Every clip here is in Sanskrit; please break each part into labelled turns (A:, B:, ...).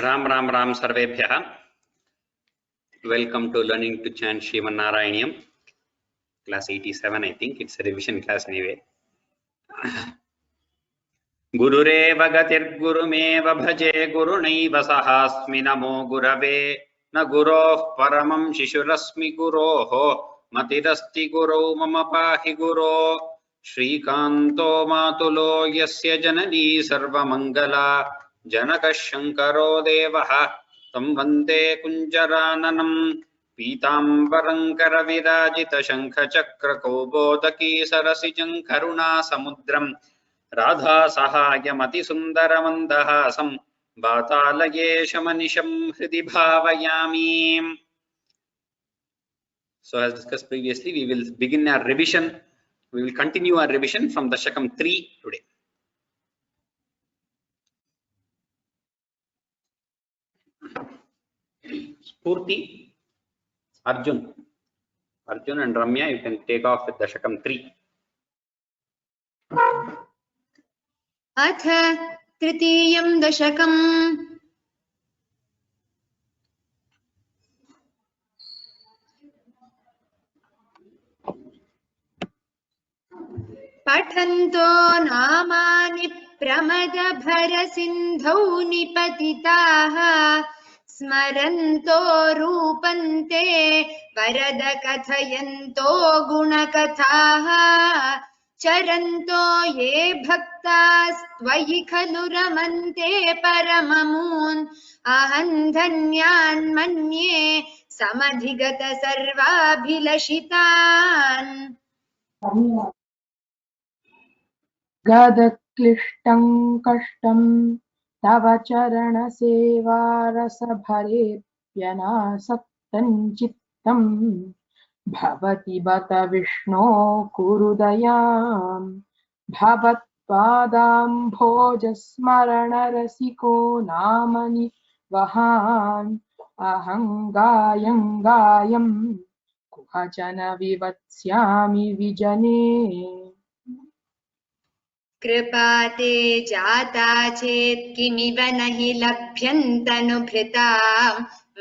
A: राम राम राम सर्वेभ्यः। Welcome to learning to chant Srimanarayanam. Class 87, I think it's a revision class anyway. गुरुरेव गतिर्गुरुमेव भजे गुरुणैव सहास्मि नमो गुरवे न गुरोः परमं शिशुरस्मि गुरोः मतिरस्ति गुरौ मम पाहि गुरो श्रीकान्तो मातुलो यस्य जननी सर्वमङ्गला जनकः शङ्करो देवः तं वन्दे कुञ्जराननं पीताम्बरं करविराजितशङ्खचक्रकौबोदकी सरसिजं करुणासमुद्रम् राधा सहायमति सुन्दरमन्दहासं वातालयेशमनिशं हृदि भावयामि. So as discussed previously, we will begin our revision. We will continue our revision from Dashakam 3 today. Spurti, Arjun and Ramya, you can take off with Dashakam 3.
B: अथ तृतीयं दशकम् पठन्तो नामानि प्रमदभरसिन्धौ निपतिताः स्मरन्तो रूपन्ते वरद कथयन्तो गुणकथाः चरन्तो ये भक्तास्त्वयि खलु रमन्ते परममून् अहं धन्यान् मन्ये समधिगत सर्वाभिलषितान्
C: गदक्लिष्टं कष्टं तव चरणसेवारसभरेऽप्यनासक्तं चित्तं भवति बत विष्णो कुरु दयां भवत्पादाम्भोजस्मरणरसिको नामनि वहान् अहं गायं कुहचन विवत्स्यामि विजने
B: कृपाते जाता चेत् किमिव न हि लभ्यन्तनुभृतां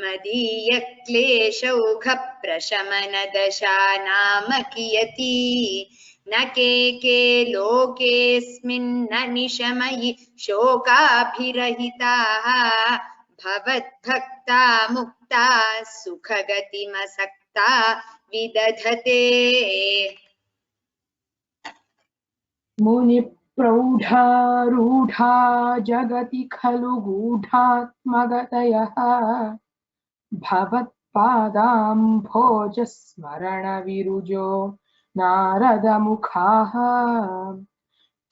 B: मदीयक्लेशौघप्रशमनदशा नाम कियती न के लोकेऽस्मिन्न निशमयि शोकाभिरहिताः भवद्भक्ता मुक्ता सुखगतिमसक्ता विदधते
C: मुनिप्रौढारूढा जगति खलु गूढात्मगतयः भवत्पादाम्भोजस्मरणविरुजो नारदमुखाः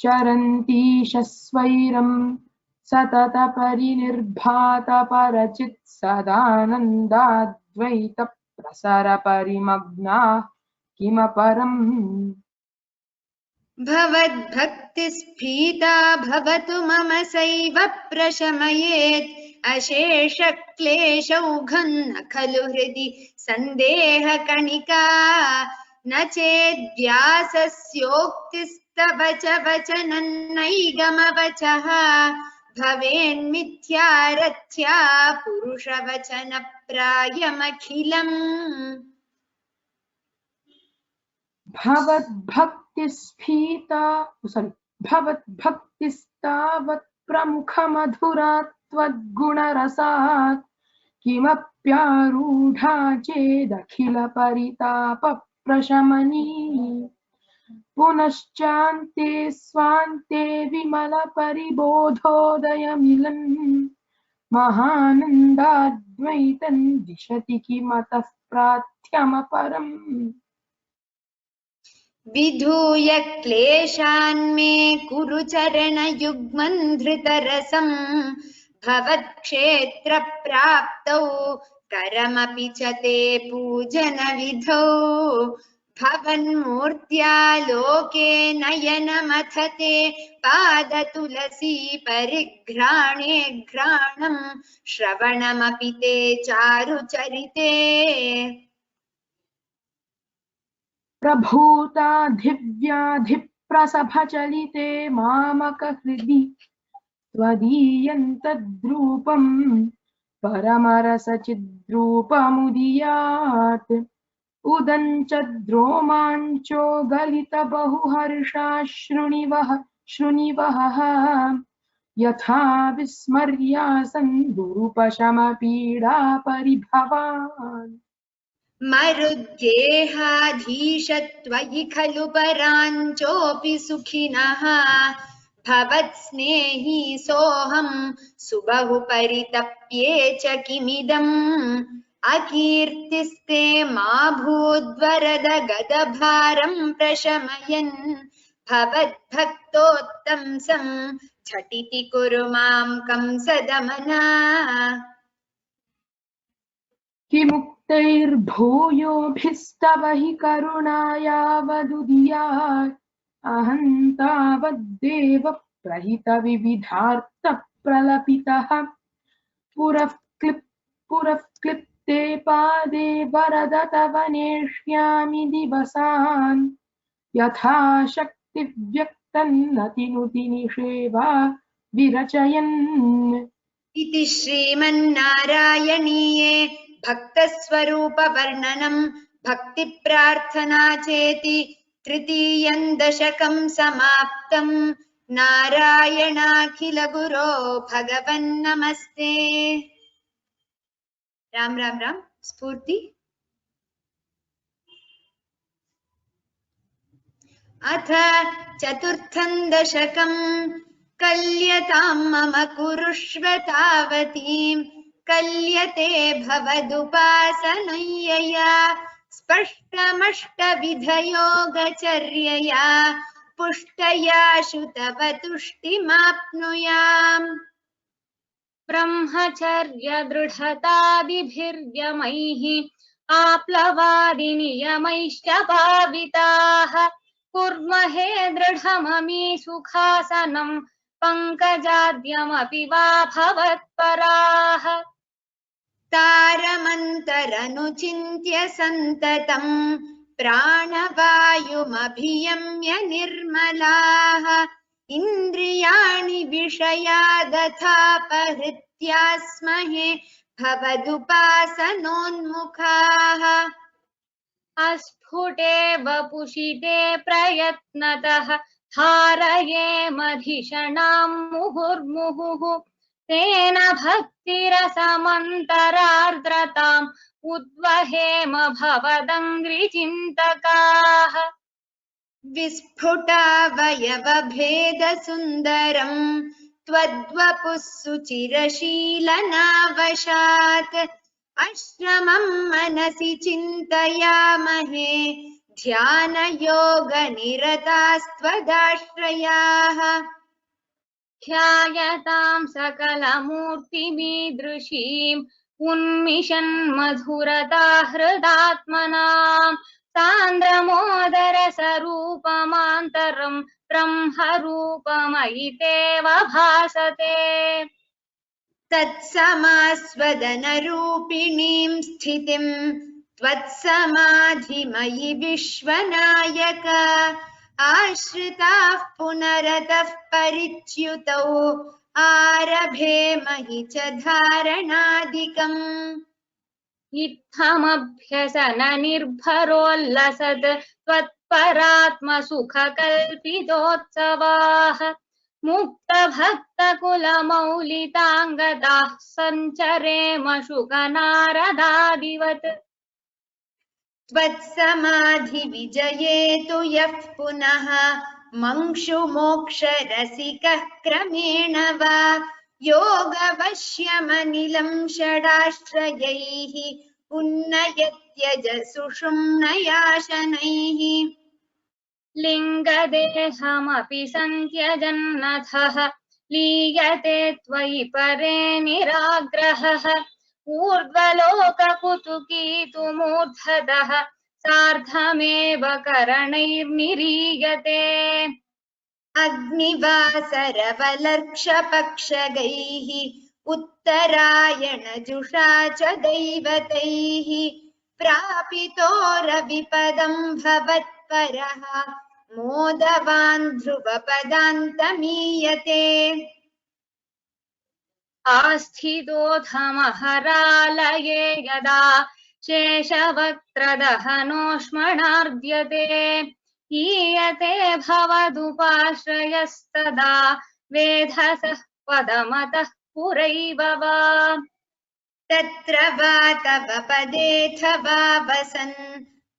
C: चरन्तीशस्वैरं सततपरिनिर्भातपरचित् सदानन्दाद्वैतप्रसरपरिमग्नाः किमपरम्
B: भवद्भक्तिस्फीता भवतु मम सैव प्रशमयेत् अशेषक्लेशौघं न खलु हृदि सन्देहकणिका न चेद्व्यासस्योक्तिस्तव च वचनन्नैगमवचः भवेन्मिथ्यारथ्या पुरुषवचनप्रायमखिलम्
C: भवद्भक्तिस्तावत् प्रमुखमधुरा त्वद्गुणरसात् किमप्यारूढा चेदखिल परिताप प्रशमनी पुनश्चान्ते स्वान्ते विमल परिबोधोदयमिलन् महानन्दाद्वैतं दिशति किमतः प्रार्थ्यमपरम्
B: विधूय क्लेशान् मे कुरु चरणयुग्मं धृतरसं भवत्क्षेत्रप्राप्तौ करमपि च ते पूजनविधौ भवन्मूर्त्या लोके नयनमथ ते पादतुलसी परिघ्राणे घ्राणं श्रवणमपि ते चारुचरिते
C: प्रभूताधिव्याधिप्रसभचलिते मामकहृदि त्वदीयं तद्रूपं परमरसचिद्रूपमुदीयात् उदञ्चद्रोमाञ्चो गलितबहुहर्षाश्रुणिवः यथा विस्मर्यासन् गुरुपशमपीडा परिभवान्
B: मरुद्गेहाधीशत्वयि खलु पराञ्चोऽपि सुखिनः भवत्स्नेही सोऽहं सुबहु परितप्ये च किमिदम् अकीर्तिस्ते मा भूद्वरद गदभारं प्रशमयन् भवद्भक्तोत्तंसं झटिति कुरु मां कंसदमना
C: किमुक्तैर्भूयोऽभिस्तव हि करुणायावदुदीयात् अहं तावद्देव प्रहितविविधार्थप्रलपितः पुरः क्लिप्ते पादे वरद तव नेष्यामि दिवसान् यथाशक्तिव्यक्तन्नतिनुतिनिषेवा विरचयन्
B: इति श्रीमन्नारायणीये भक्तस्वरूपवर्णनं भक्तिप्रार्थना चेति तृतीयं दशकं समाप्तं नारायणाखिलगुरो भगवन्नमस्ते। राम राम राम स्फूर्ति। अथ चतुर्थं दशकं कल्यतां मम कुरुष्व तावतीं कल्यते भवदुपासनय्यया स्पष्टमष्टविधयोगचर्यया पुष्टया श्रुतव तुष्टिमाप्नुयाम्।
D: ब्रह्मचर्य दृढतादिभिर्यमैः आप्लवादिनियमैश्च भाविताः कुर्महे दृढममी सुखासनं पङ्कजाद्यमपि वा भवत्पराः
B: तारमन्तरनुचिन्त्य सन्ततं प्राणवायुमभियम्य निर्मलाः इन्द्रियाणि विषयादथापहृत्या स्महे भवदुपासनोन्मुखाः।
D: अस्फुटे वपुषिते प्रयत्नतः धारयेमधिषणां मुहुर्मुहुः तेन भक्तिरसमन्तरार्द्रताम् उद्वहेम भवदङ्घ्रिचिन्तकाः।
B: विस्फुटावयवभेदसुन्दरं त्वद्वपुः सुचिरशीलनावशात् अश्रमं मनसि चिन्तयामहे ध्यानयोगनिरतास्त्वदाश्रयाः।
D: ध्यायतां सकलमूर्तिमीदृशीम् उन्मिषन्मधुरता हृदात्मनाम् सान्द्रमोदरसरूपमान्तरं ब्रह्मरूपमयितेव भासते।
B: तत्समास्वदनरूपिणीं स्थितिं त्वत्समाधिमयि विश्वनायक आश्रिताः पुनरतः परिच्युतौ आरभेमहि च धारणादिकम्।
D: इत्थमभ्यसननिर्भरोल्लसत् त्वत्परात्मसुखकल्पितोत्सवाः मुक्तभक्तकुलमौलिताङ्गदाः सञ्चरेम शुकनारदादिवत्।
B: त्वत्समाधिविजये तु यः पुनः मंशुमोक्षरसिकः क्रमेण वा योगवश्यमनिलं षडाश्रयैः उन्नयत्यजसुषुम्नयाशनैः।
D: लिङ्गदेहमपि सन्त्यजन्नथः लीयते त्वयि परे निराग्रहः ऊर्ध्वलोककुतुकीतुमूर्धतः सार्धमेव करणैर्निरीयते।
B: अग्निवासरवलर्क्षपक्षगैः उत्तरायणजुषा च दैवतैः प्रापितोरविपदं भवत्परः मोदवान् ध्रुवपदान्तमीयते।
D: आस्थितोऽधमहरालये यदा शेषवक्त्रदहनोष्मणार्द्यते ईयते भवदुपाश्रयस्तदा वेधसः पदमतः पुरैव वा
B: तत्र वा तव पदेऽथवा वसन्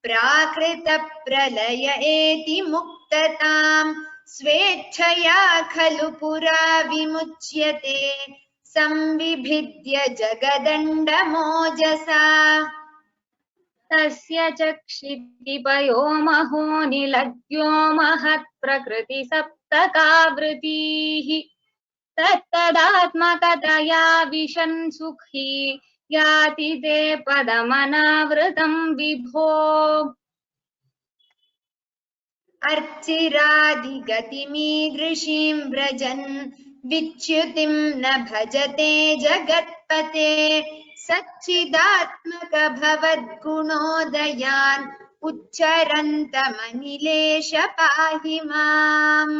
B: प्राकृतप्रलय एति मुक्तताम् स्वेच्छया खलु पुरा विमुच्यते संविभिद्य जगदण्डमोजसा
D: तस्य च क्षितिपयो महो निलग्यो महत्प्रकृतिसप्तकावृतीः तत्तदात्मकतया विशन् सुखी याति ते पदमनावृतं विभो
B: अर्चिरादिगतिमीदृशीं व्रजन् विच्युतिं न भजते जगत्पते सच्चिदात्मक भवद्गुणोदयान् उच्चरन्तमनिलेश पाहि माम्।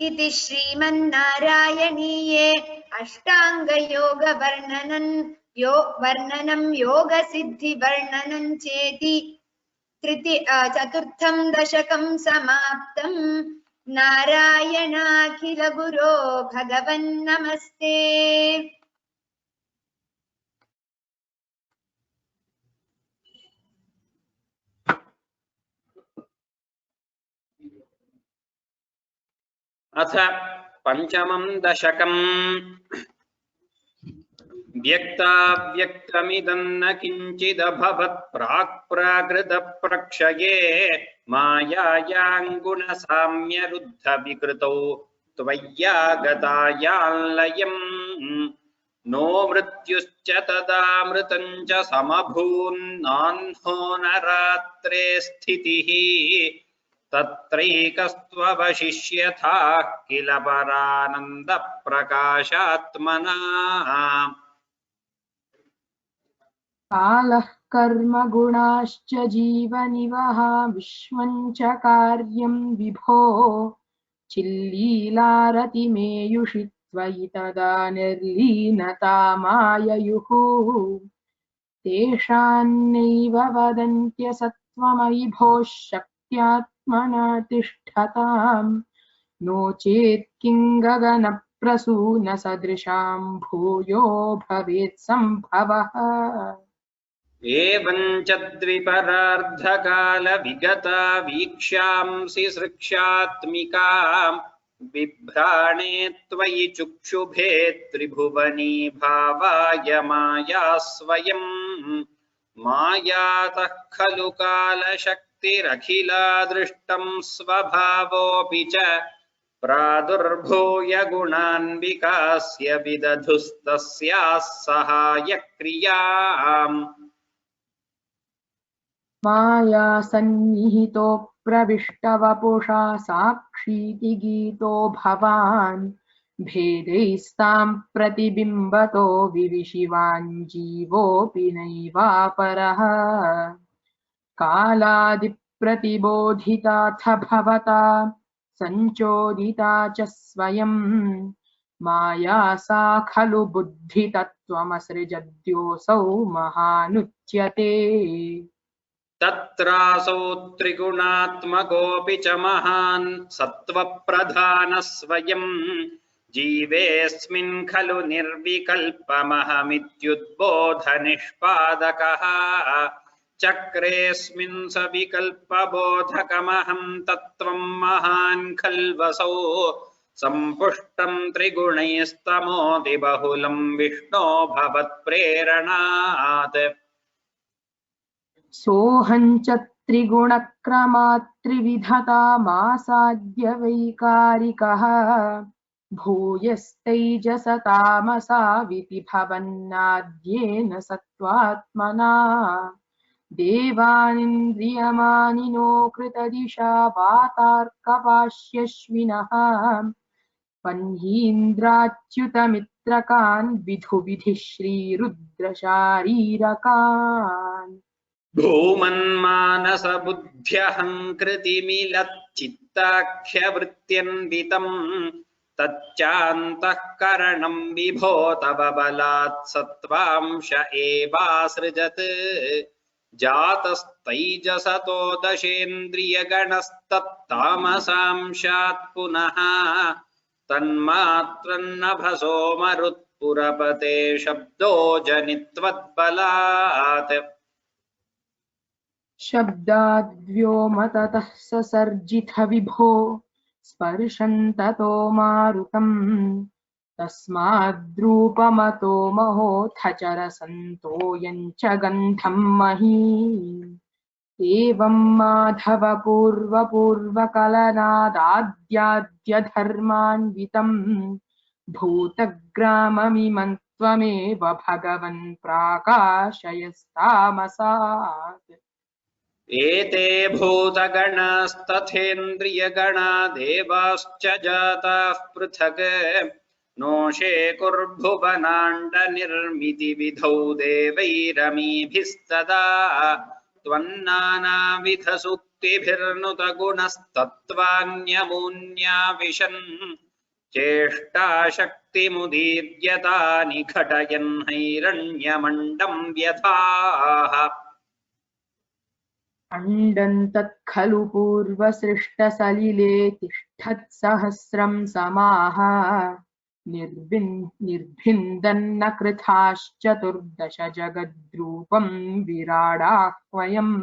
B: इति श्रीमन्नारायणीये वर्णनं योगसिद्धिवर्णनं चेति चतुर्थं दशकं समाप्तम्। नारायणाखिल गुरो भगवन्नमस्ते।
A: अथ पंचमं दशकम् व्यक्ताव्यक्तमिदं न किञ्चिदभवत् प्राक्प्राकृतप्रक्षये मायायाङ्गुणसाम्यरुद्धविकृतौ त्वय्यागतायाल्लयम् नो मृत्युश्च तदामृतं च समभून्नान्हो न रात्रे स्थितिः तत्रैकस्त्ववशिष्यथाः किल परानन्दप्रकाशात्मना
C: कालः कर्म गुणाश्च जीवनिवः विश्वं च कार्यं विभो चिल्लीलारतिमेयुषि त्वयि तदा निर्लीनता माययुः तेषान्नैव वदन्त्यसत्त्वमयि भोः शक्त्यात्मना तिष्ठताम् नो चेत् किं गगनप्रसूनसदृशां भूयो भवेत् सम्भवः
A: एवं च द्विपरार्धकालविगता वीक्ष्यांसि सृक्षात्मिकाम् बिभ्राणे त्वयि चुक्षुभे त्रिभुवनी भावाय माया स्वयम् मायातः खलु कालशक्तिरखिला दृष्टं स्वभावोऽपि च प्रादुर्भूय गुणान् विकास्य विदधुस्तस्याः सहायक्रियाम्
C: माया सन्निहितो प्रविष्टवपुषा साक्षीति गीतो भवान् भेदैस्तां प्रतिबिम्बतो विविशिवान् जीवोऽपि नैवापरः कालादिप्रतिबोधिताथ भवता सञ्चोदिता च स्वयं माया सा खलु बुद्धितत्त्वमसृजद्योऽसौ महानुच्यते
A: तत्रासौ त्रिगुणात्मकोऽपि च महान् सत्त्वप्रधानः स्वयं जीवेऽस्मिन् खलु निर्विकल्पमहमित्युद्बोधनिष्पादकः चक्रेऽस्मिन् सविकल्पबोधकमहं तत्त्वं महान् खल्वसौ सम्पुष्टं त्रिगुणैस्तमोदिबहुलं विष्णो भवत्प्रेरणात्
C: सोऽहं च त्रिगुणक्रमात् त्रिविधतामासाद्य वैकारिकः भूयस्तैजसतामसाविति भवन्नाद्येन सत्त्वात्मना देवानिन्द्रियमानिनो कृतदिशा वातार्कपाश्यश्विनः पह्नीन्द्राच्युतमित्रकान् विधुविधिः श्रीरुद्रशारीरकान्
A: भूमन्मानसबुद्ध्यहङ्कृतिमिलच्चित्ताख्यवृत्त्यन्वितम् तच्चान्तःकरणं विभो तव बलात् सत्त्वांश एवासृजत् जातस्तैजसतो दशेन्द्रियगणस्तत्तामसांशात् पुनः तन्मात्रन्नभसो मरुत्पुरपते शब्दो जनित्वद्बलात्
C: शब्दाद्व्योमततः ससर्जित विभो स्पर्शन्ततो मारुतम् तस्माद्रूपमतो महोऽथ चरसन्तो यञ्च गन्धं मही एवं माधव पूर्वपूर्वकलनादाद्याद्यधर्मान्वितं भूतग्राममिमं त्वमेव भगवन् प्राकाशयस्तामसात्
A: एते भूतगणस्तथेन्द्रियगणा देवाश्च जाताः पृथक् नोषे कुर्भुवनाण्डनिर्मितिविधौ देवैरमीभिस्तदा त्वन्नानाविधसूक्तिभिर्नुतगुणस्तत्त्वान्यमून्या विशन् चेष्टाशक्तिमुदीर्यतानि घटयन् हैरण्यमण्डं व्यथाः
C: अण्डन्तत्खलु पूर्वसृष्टसलिले तिष्ठत्सहस्रं समाः निर्भिन्दन्न कृथाश्चतुर्दश जगद्रूपं विराडाह्वयम्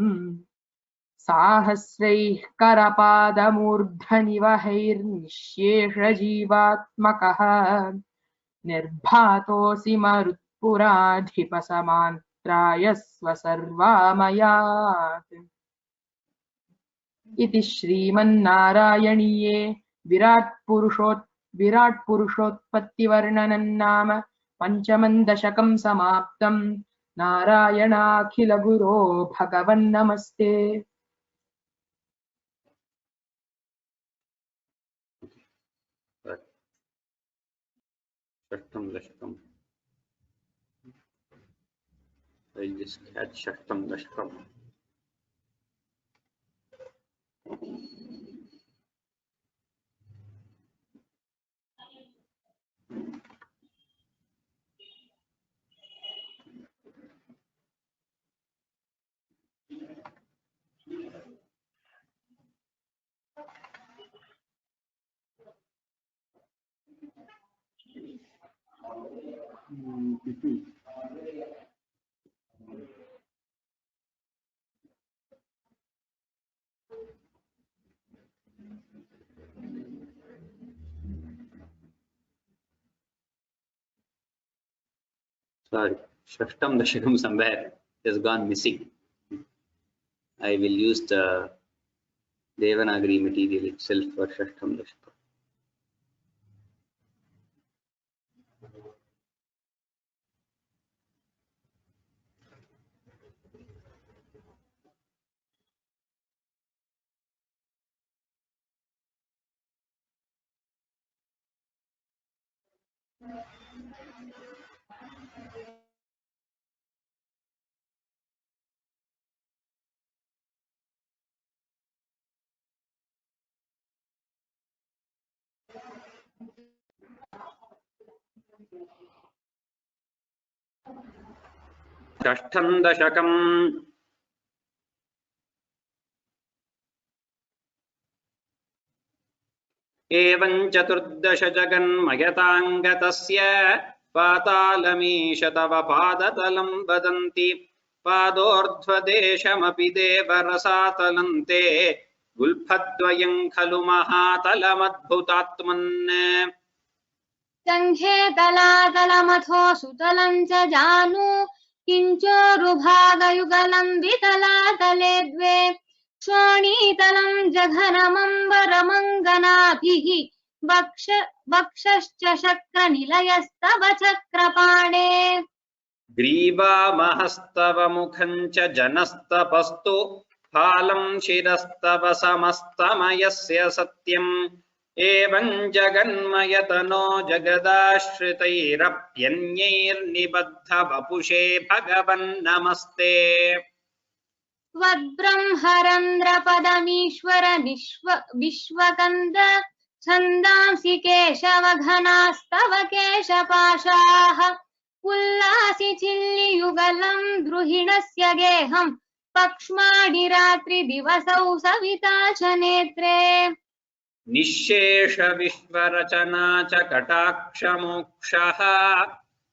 C: साहस्रैः करपादमूर्धनिवहैर्निःशेषजीवात्मकः निर्भातोऽसि मरुत्पुराधिपसमान्त्रायस्व सर्वामयात् इति श्रीमन्नारायणीये विराट्पुरुषोत्पत्तिवर्णनं नाम पञ्चमं दशकं समाप्तं। नारायणाखिलगुरो भगवन्नमस्ते।
A: षष्ठं दशकम् I'll just catch षष्ठं दशकम् Sorry, षष्ठं दशकं somewhere has gone missing. I will use the Devanagari material itself for षष्ठं दशकम्. षष्ठं दशकम् एवं चतुर्दश जगन्मयताङ्गतस्य पातालमीश तव पादतलं वदन्ति पादोर्ध्वदेशमपि देवरसातलन्ते गुल्फद्वयं खलु महातलमद्भुतात्मन्
D: सङ्घे तलातलमथो सुतलं च जानु किञ्चोरुभागयुगलं वितलातले द्वे श्रोणीतलं जघनमम्बरमङ्गनाभिः वक्षश्च शक्रनिलयस्तव चक्रपाणे
A: ग्रीवामहस्तव मुखं च जनस्तपस्तु फालं शिरस्तव समस्तमयस्य सत्यम् एवं जगन्मयतनो जगदाश्रितैरप्यन्यैर्निबद्ध वपुषे भगवन्नमस्ते
D: त्वद्ब्रह्मरन्ध्रपदमीश्वर विश्वकन्द छन्दांसि केशवघनास्तव केशपाशाः उल्लासि चिल्लियुगलं द्रुहिणस्य गेहं पक्ष्माडिरात्रिदिवसौ सविता च नेत्रे
A: निःशेष विश्वरचना च कटाक्षमोक्षः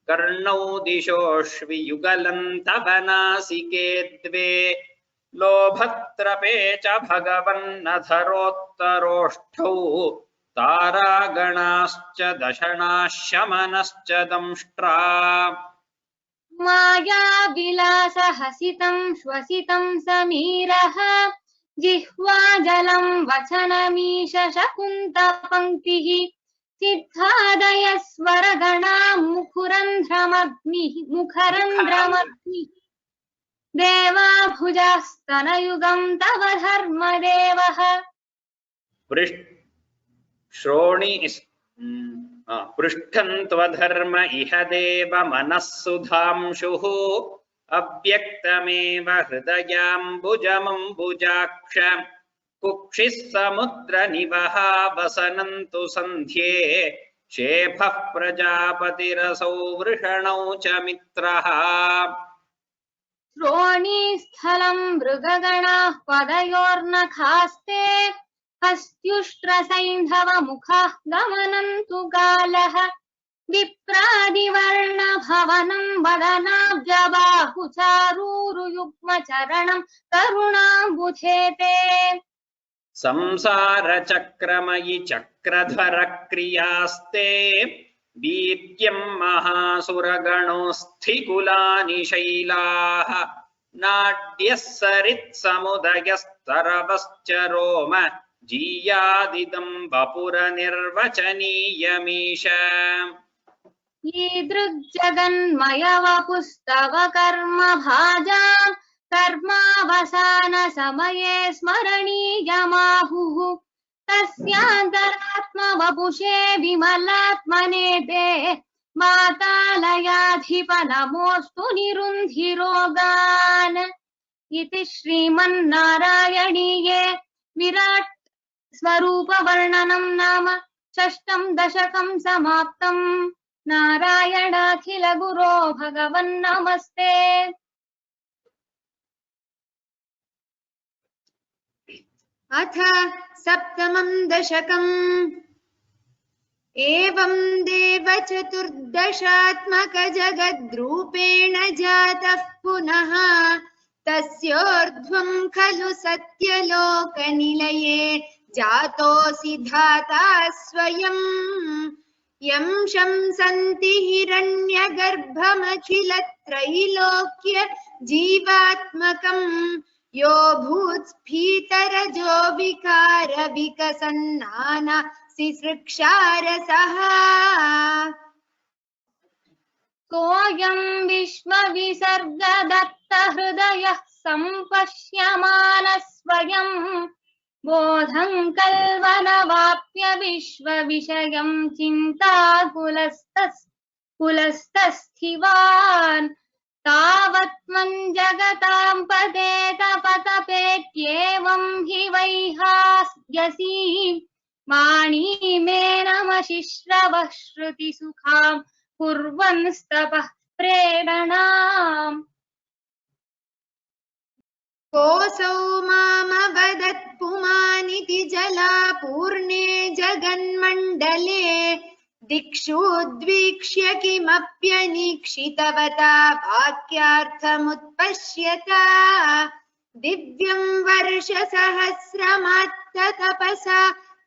A: कर्णौ दिशोऽश्वियुगलन्तव नासिके द्वे लोभत्रपे च भगवन्नधरोत्तरोष्ठौ तारागणाश्च दशनाः शमनश्च दंष्ट्रा
D: मायाविलासहसितं श्वसितं समीरः जिह्वाजलं वचनमीश शकुन्तपङ्क्तिः सिद्धादयस्वरगणा मुखरन्ध्रमग्निः देवाभुजास्तनयुगं तव धर्मदेवः
A: पृष्ठं त्वधर्म इह देव मनः सुधांशुः अव्यक्तमेव हृदयाम्बुजमम्बुजाक्ष कुक्षिः समुद्रनिवहा वसनन्तु सन्ध्ये शेफः प्रजापतिरसौ वृषणौ च मित्रः
D: श्रोणीस्थलं मृगगणाः पदयोर्नखास्ते हस्त्युष्ट्रसैन्धवमुखाः गमनन्तु कालः विप्रादिवर्णभवनं वदनाब्जबाहुचारूरुयुग्मचरणं करुणाम्बुधेते
A: संसारचक्रमयि चक्रधरक्रियास्ते वीर्यं महासुरगणोऽस्थिकुलानि शैलाः नाड्यः सरित्समुदयस्तरवश्च रोम जीयादिदं वपुरनिर्वचनीयमीश
D: ईदृग्जगन्मयवपुस्तव कर्मभाजां कर्मावसानसमये स्मरणीयमाहुः तस्यान्तरात्मवपुषे विमलात्मने ते वातालयाधिपनमोऽस्तु निरुन्धिरोगान् इति श्रीमन्नारायणीये विराट् स्वरूपवर्णनं नाम षष्ठं दशकं समाप्तम् नारायणाखिल गुरो भगवन्नमस्ते।
B: अथ सप्तमं दशकम् एवं देव चतुर्दशात्मक जगद्रूपेण जातः पुनः तस्योर्ध्वं खलु सत्यलोकनिलये जातोऽसि धाता स्वयं यं शंसन्ति हिरण्यगर्भमखिलत्रैलोक्य जीवात्मकम् यो भूत्स्फीतरजो विकार विकसन्नाना सिसृक्षारसः
D: सोऽयं विश्वविसर्गदत्तहृदयः सम्पश्यमानः स्वयं बोधं कल्वनवाप्य विश्वविषयं चिन्ताकुलस्तस्थिवान् तावत्त्वं जगतां पतेतपतपेत्येवं हि वैहास्यसि वाणीमेनमशिश्रवः श्रुतिसुखां कुर्वंस्तपः प्रेरणाम्
B: कोऽसौ मामवदत्पुमानिति जलापूर्णे जगन्मण्डले दिक्षुद्वीक्ष्य किमप्यनीक्षितवता वाक्यार्थमुत्पश्यता दिव्यं वर्षसहस्रमात्ततपसा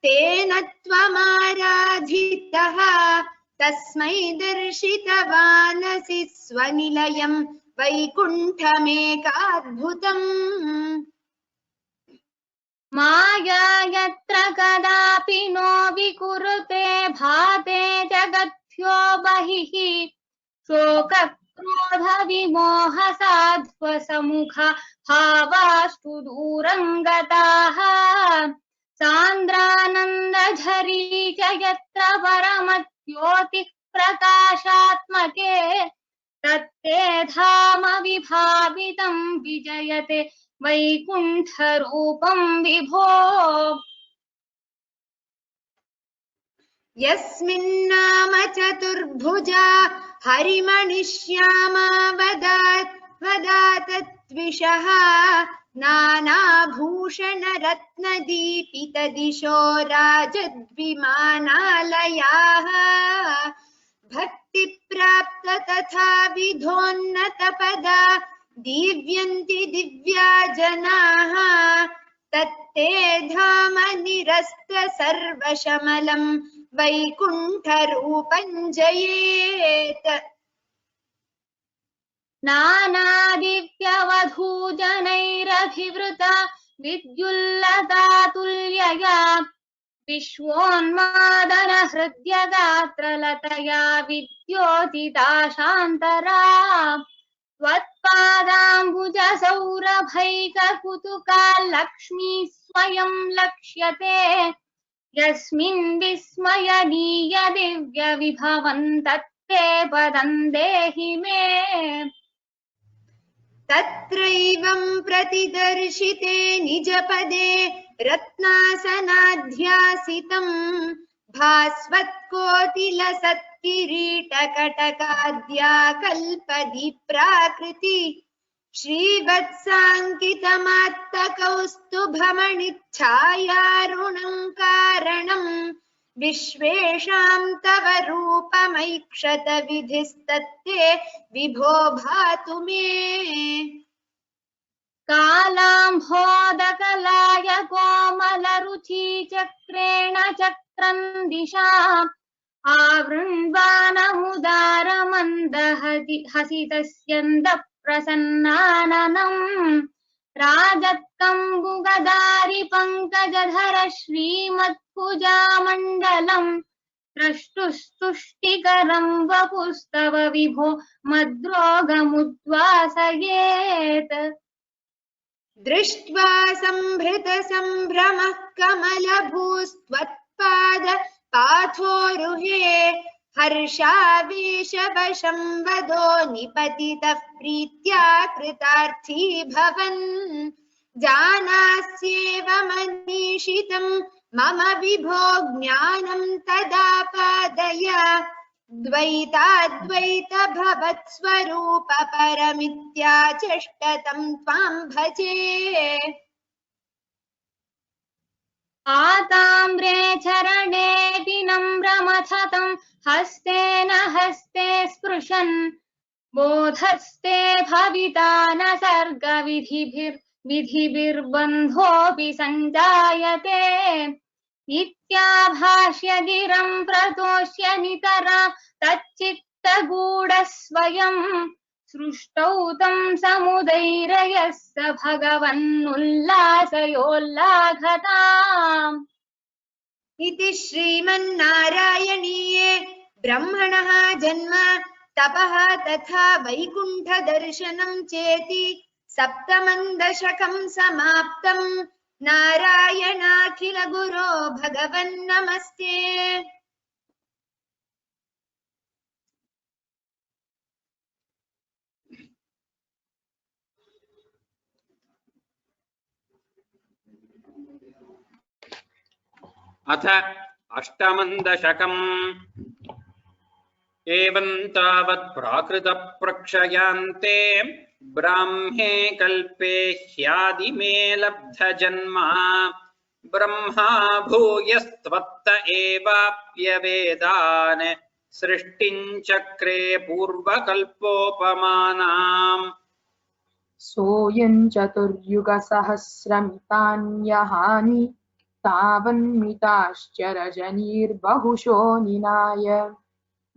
B: तेन त्वमाराधितः तस्मै दर्शितवानसि स्वनिलयं वैकुण्ठमेकाद्भुतम्
D: माया यत्र कदापि नो विकुरुते भाते जगत्यो बहिः शोकक्रोधविमोहसाध्वसमुखा भावास्तु दूरं गताः सान्द्रानन्दझरी च यत्र परमज्योतिः प्रकाशात्मके तत्ते धाम विभावितं विजयते वैकुण्ठरूपं विभो
B: यस्मिन्नाम चतुर्भुजा हरिमणिश्यामा वदातत्विषः नानाभूषणरत्नदीपितदिशो राजद्विमानालयाः भक्तिप्राप्त तथा विधोन्नतपदा दीव्यन्ति दिव्या जनाः तत्ते धाम निरस्त सर्वशमलं वैकुण्ठरूपं जयेत्।
D: नानादिव्यवधूजनैरभिवृता विद्युल्लता तुल्यया विश्वोन्मादनहृद्यगात्रलतया विद्योतिता शान्तरा त्वत्पादाम्बुजसौरभैककुतुका लक्ष्मी स्वयं लक्ष्यते यस्मिन् विस्मयनीय दिव्यविभवं तत्ते पदं देहि मे।
B: तत्रैवं प्रतिदर्शिते निजपदे रत्नासनाध्यासितं भास्वत्कोटिलसत्किरीटकटकाद्या कल्पदीप्राकृति श्रीवत्साङ्कितमात्तकौस्तुभमणिच्छायारुणं कारणं विश्वेषां तव रूपमैक्षत विधिस्तत्ते विभो भातु मे।
D: कालाम्भोदकलाय कोमलरुचि चक्रेण चक्रं दिशाम् आवृण्वानमुदारमन्दहसितस्यन्दप्रसन्नाननम् राजत्कम्बुगदारि पङ्कजधर श्रीमद्भुजामण्डलम् द्रष्टुस्तुष्टिकरं वपुस्तव विभो मद्रोगमुद्वासयेत्।
B: दृष्ट्वा संभृत संभ्रमः कमलभूस्त्वत्पाद पाथोरुहे हर्षावेशवशं वदो निपतितः प्रीत्या कृतार्थी भवन् जानास्येव मनीषितं मम विभो ज्ञानं तदापादय द्वैताद्वैत भवत्स्वरूप परमित्याचष्टतं त्वां भजे।
D: आताम्रे चरणेऽपि नम्रमथतं हस्तेन हस्ते स्पृशन् बोधस्ते भविता न सर्गविधिभिर्बन्धोऽपि सञ्जायते इत्याभाष्य गिरं प्रतोष्य नितरां तच्चित्तगूढस्वयं सृष्टौ तं समुदैरयः स भगवन्नुल्लासयोल्लाघताम्।
B: इति श्रीमन्नारायणीये ब्रह्मणः जन्म तपः तथा वैकुण्ठदर्शनं चेति सप्तमं दशकं समाप्तम्। नारायणाखिल गुरो भगवन्नमस्ते।
A: अथ अष्टमं दशकम्। एवं तावत् प्राकृतप्रक्षयान्ते ब्राह्मे कल्पे ह्यादिमे लब्धजन्मा ब्रह्मा भूयस्त्वत्त एवाप्यवेदान् सृष्टिं चक्रे पूर्वकल्पोपमानाम्।
C: सोऽयं चतुर्युगसहस्रमितान्यहानि तावन्मिताश्च रजनीर्बहुशो निनाय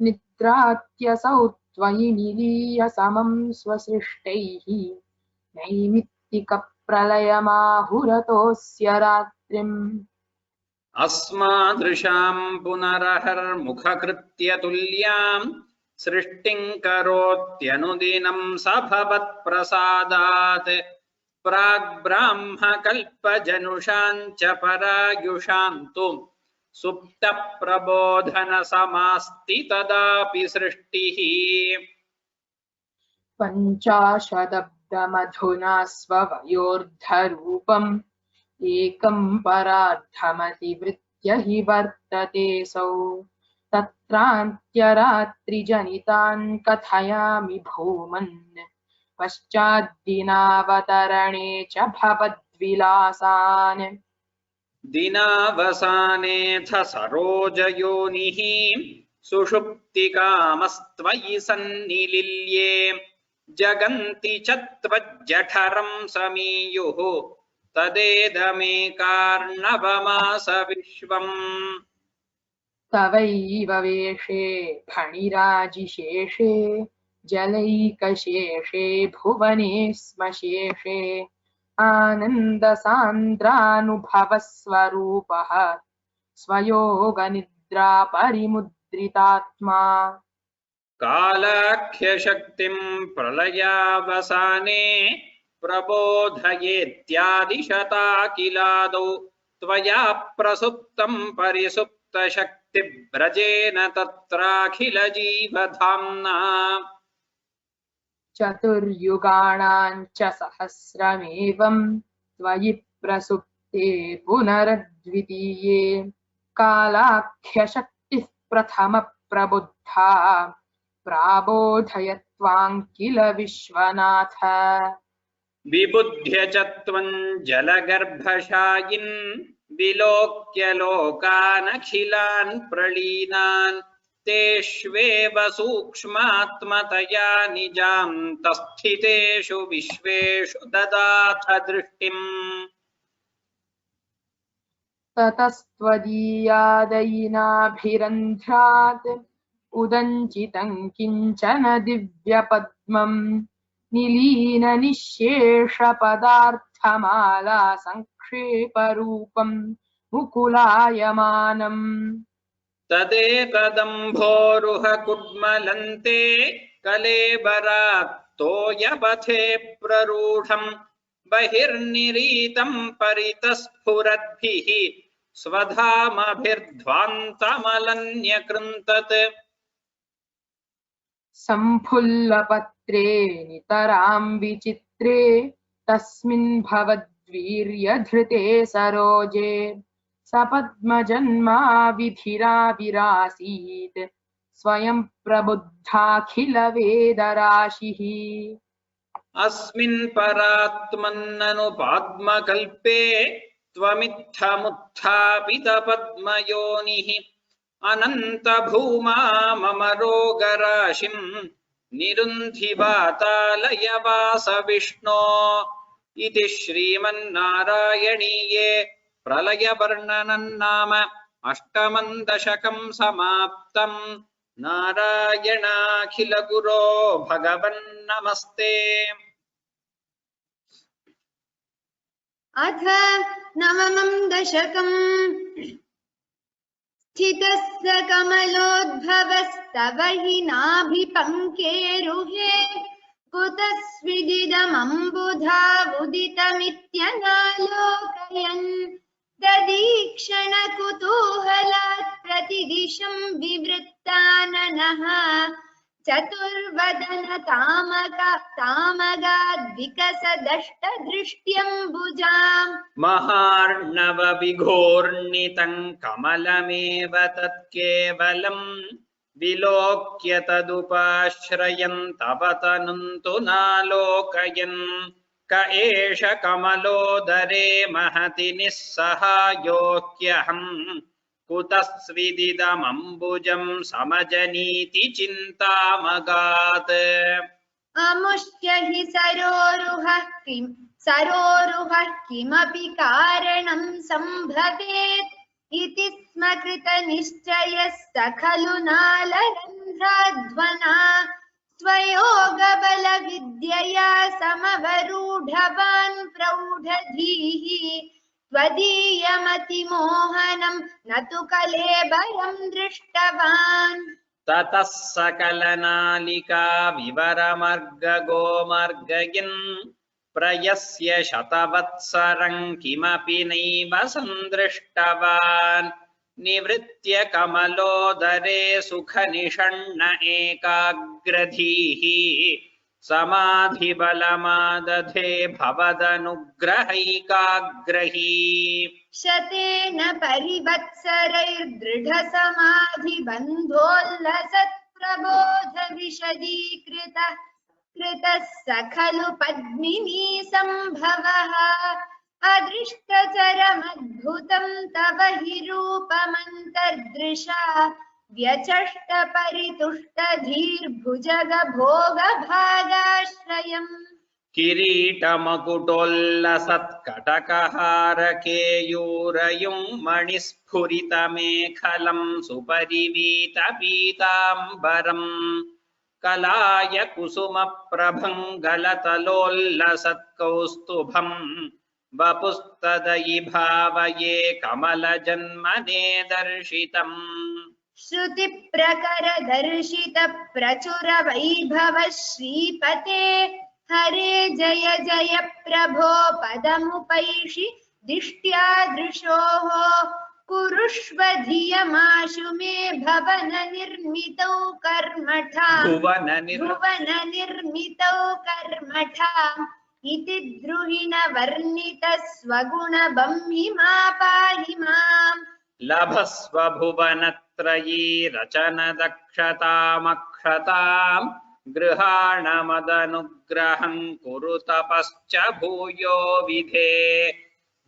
C: निद्रात्यसौ त्वयि निलीय समं स्वसृष्टैः नैमित्तिकप्रलयमाहुरतोऽस्य रात्रिम्।
A: अस्मादृशां पुनरहर्मुखकृत्य तुल्यां सृष्टिं करोत्यनुदिनं स भवत्प्रसादात् प्राग्ब्राह्मकल्पजनुषां च परायुषां तु सुप्तप्रबोधनसमास्ति तदापि सृष्टिः।
C: पञ्चाशदब्दमधुना स्ववयोर्धरूपम् एकं परार्थमतिवृत्य नित्य हि वर्ततेऽसौ तत्रान्त्यरात्रिजनितान् कथयामि भूमन् पश्चाद्दिनावतरणे च भवद्विलासान्
E: दिनावसानेऽथ सरोजयोनिः सुषुप्तिकामस्त्वयि सन्निलिल्ये जगन्ति च त्वज्जठरं समीयुः तदेदमेकार्णवमास विश्वम्
C: तवैव वेशे फणिराजिशेषे जलैकशेषे भुवने स्म शेषे आनन्दसान्द्रानुभवस्वरूपः स्वयोगनिद्रा परिमुद्रितात्मा
E: कालाख्यशक्तिं प्रलयावसाने प्रबोधयेत्यादिशताकिलादौ त्वया प्रसुप्तं परिसुप्तशक्तिव्रजेन तत्राखिलजीवधाम्ना
C: चतुर्युगाणाञ्च सहस्रमेवं त्वयि प्रसुप्ते पुनरद्वितीये कालाख्यशक्तिः प्रथमप्रबुद्धा प्राबोधयत्वां किल विश्वनाथ
E: विबुध्य च त्वं जलगर्भशायिन् विलोक्य लोकानखिलान् प्रलीनान् तेष्वेव सूक्ष्मात्मतया निजान्तस्थितेषु विश्वेषु ददाथ दृष्टिम्
C: ततस्त्वदीयादयिनाभिरन्ध्रात् उदञ्चितं किञ्चन दिव्यपद्मम् निलीननिःशेषपदार्थमाला संक्षेपरूपं मुकुलायमानम्
E: तदेतदम्भोरुहकुड्मलन्ते कलेबरात् तोयपथे प्ररूढम् बहिर्निरीतं परितस्फुरद्भिः स्वधामभिर्ध्वान्तमलन्यकृन्तत्
C: सम्फुल्लपत्रे नितरां विचित्रे तस्मिन् भवद्वीर्यधृते सरोजे सपद्मजन्मा विधिराविरासीत् स्वयं प्रबुद्धाखिलवेदराशिः
E: अस्मिन् परात्मन्ननु पाद्मकल्पे त्वमित्थमुत्थापितपद्मयोनिः अनन्तभूमा मम रोगराशिं निरुन्धि वातालयवास विष्णो इति श्रीमन्नारायणीये प्रलयवर्णनं नाम अष्टमं दशकं समाप्तम् नारायणाखिलगुरो भगवन्नमस्ते।
B: अथ नवमं दशकम् स्थितस्य कमलोद्भवस्तव हि नाभिपङ्केरुहे कुतस्विदिदमम्बुधावुदितमित्यनालोकयन् ददीक्षण कुतूहलात् प्रतिदिशं विवृत्ताननः चतुर्वदन तामगाद्विकसदष्टदृष्ट्यम्बुजाम्
E: महार्णव विघोर्णितं कमलमेव तत्केवलं विलोक्य तदुपाश्रयन् तव तनुं तु नालोकयन् क एष कमलोदरे महति निस्सहायोऽह्यहम् कुतस्विदिदमम्बुजं समजनीति चिन्तामगात्
B: अमुष्य हि सरोरुहः किमपि कारणं सम्भवेत् इति स्म कृतनिश्चयः स खलु नालरन्ध्राध्वना स्वयोगबलविद्यया समवरूढवान् प्रौढधीः त्वदीयमतिमोहनं न तु कलेबरं दृष्टवान्
E: ततः सकलनालिका विवरमर्गगोमर्गयन् प्रयस्य शतवत्सरं किमपि नैव सन्दृष्टवान् निवृत्य कमलोदरे सुखनिषण्ण एकाग्रधीः समाधिबलमादधे भवदनुग्रहैकाग्रही
B: शतेन परिवत्सरैर्दृढसमाधिबन्धोल्लसत्प्रबोधविशदीकृतः कृतः स खलु पद्मिनी सम्भवः अदृष्टचरमद्भुतं तव हि रूपमन्तर्दृशा व्यचष्ट परितुष्टधीर्भुजगभोगभागाश्रयम्
E: किरीटमकुटोल्लसत्कटकहारकेयूरयुं मणिस्फुरितमेखलं सुपरिवीतपीताम्बरम् कलाय कुसुमप्रभङ्गलतलोल्लसत्कौस्तुभम् वपुस्तदयि भावये कमलजन्मने दर्शितम्
B: श्रुतिप्रकरदर्शित प्रचुर वैभव श्रीपते हरे जय जय प्रभो पदमुपैषि दिष्ट्या दृशोः कुरुष्व धियमाशु मे भवन निर्मितौ कर्मठा भुवन निर्मितौ कर्मठा इति द्रुहिण वर्णित स्वगुण बह्मिमा पाहि माम्
E: लभस्व भुवनत्रयी रचन दक्षतामक्षताम् गृहाणमदनुग्रहं कुरु तपश्च भूयो विधे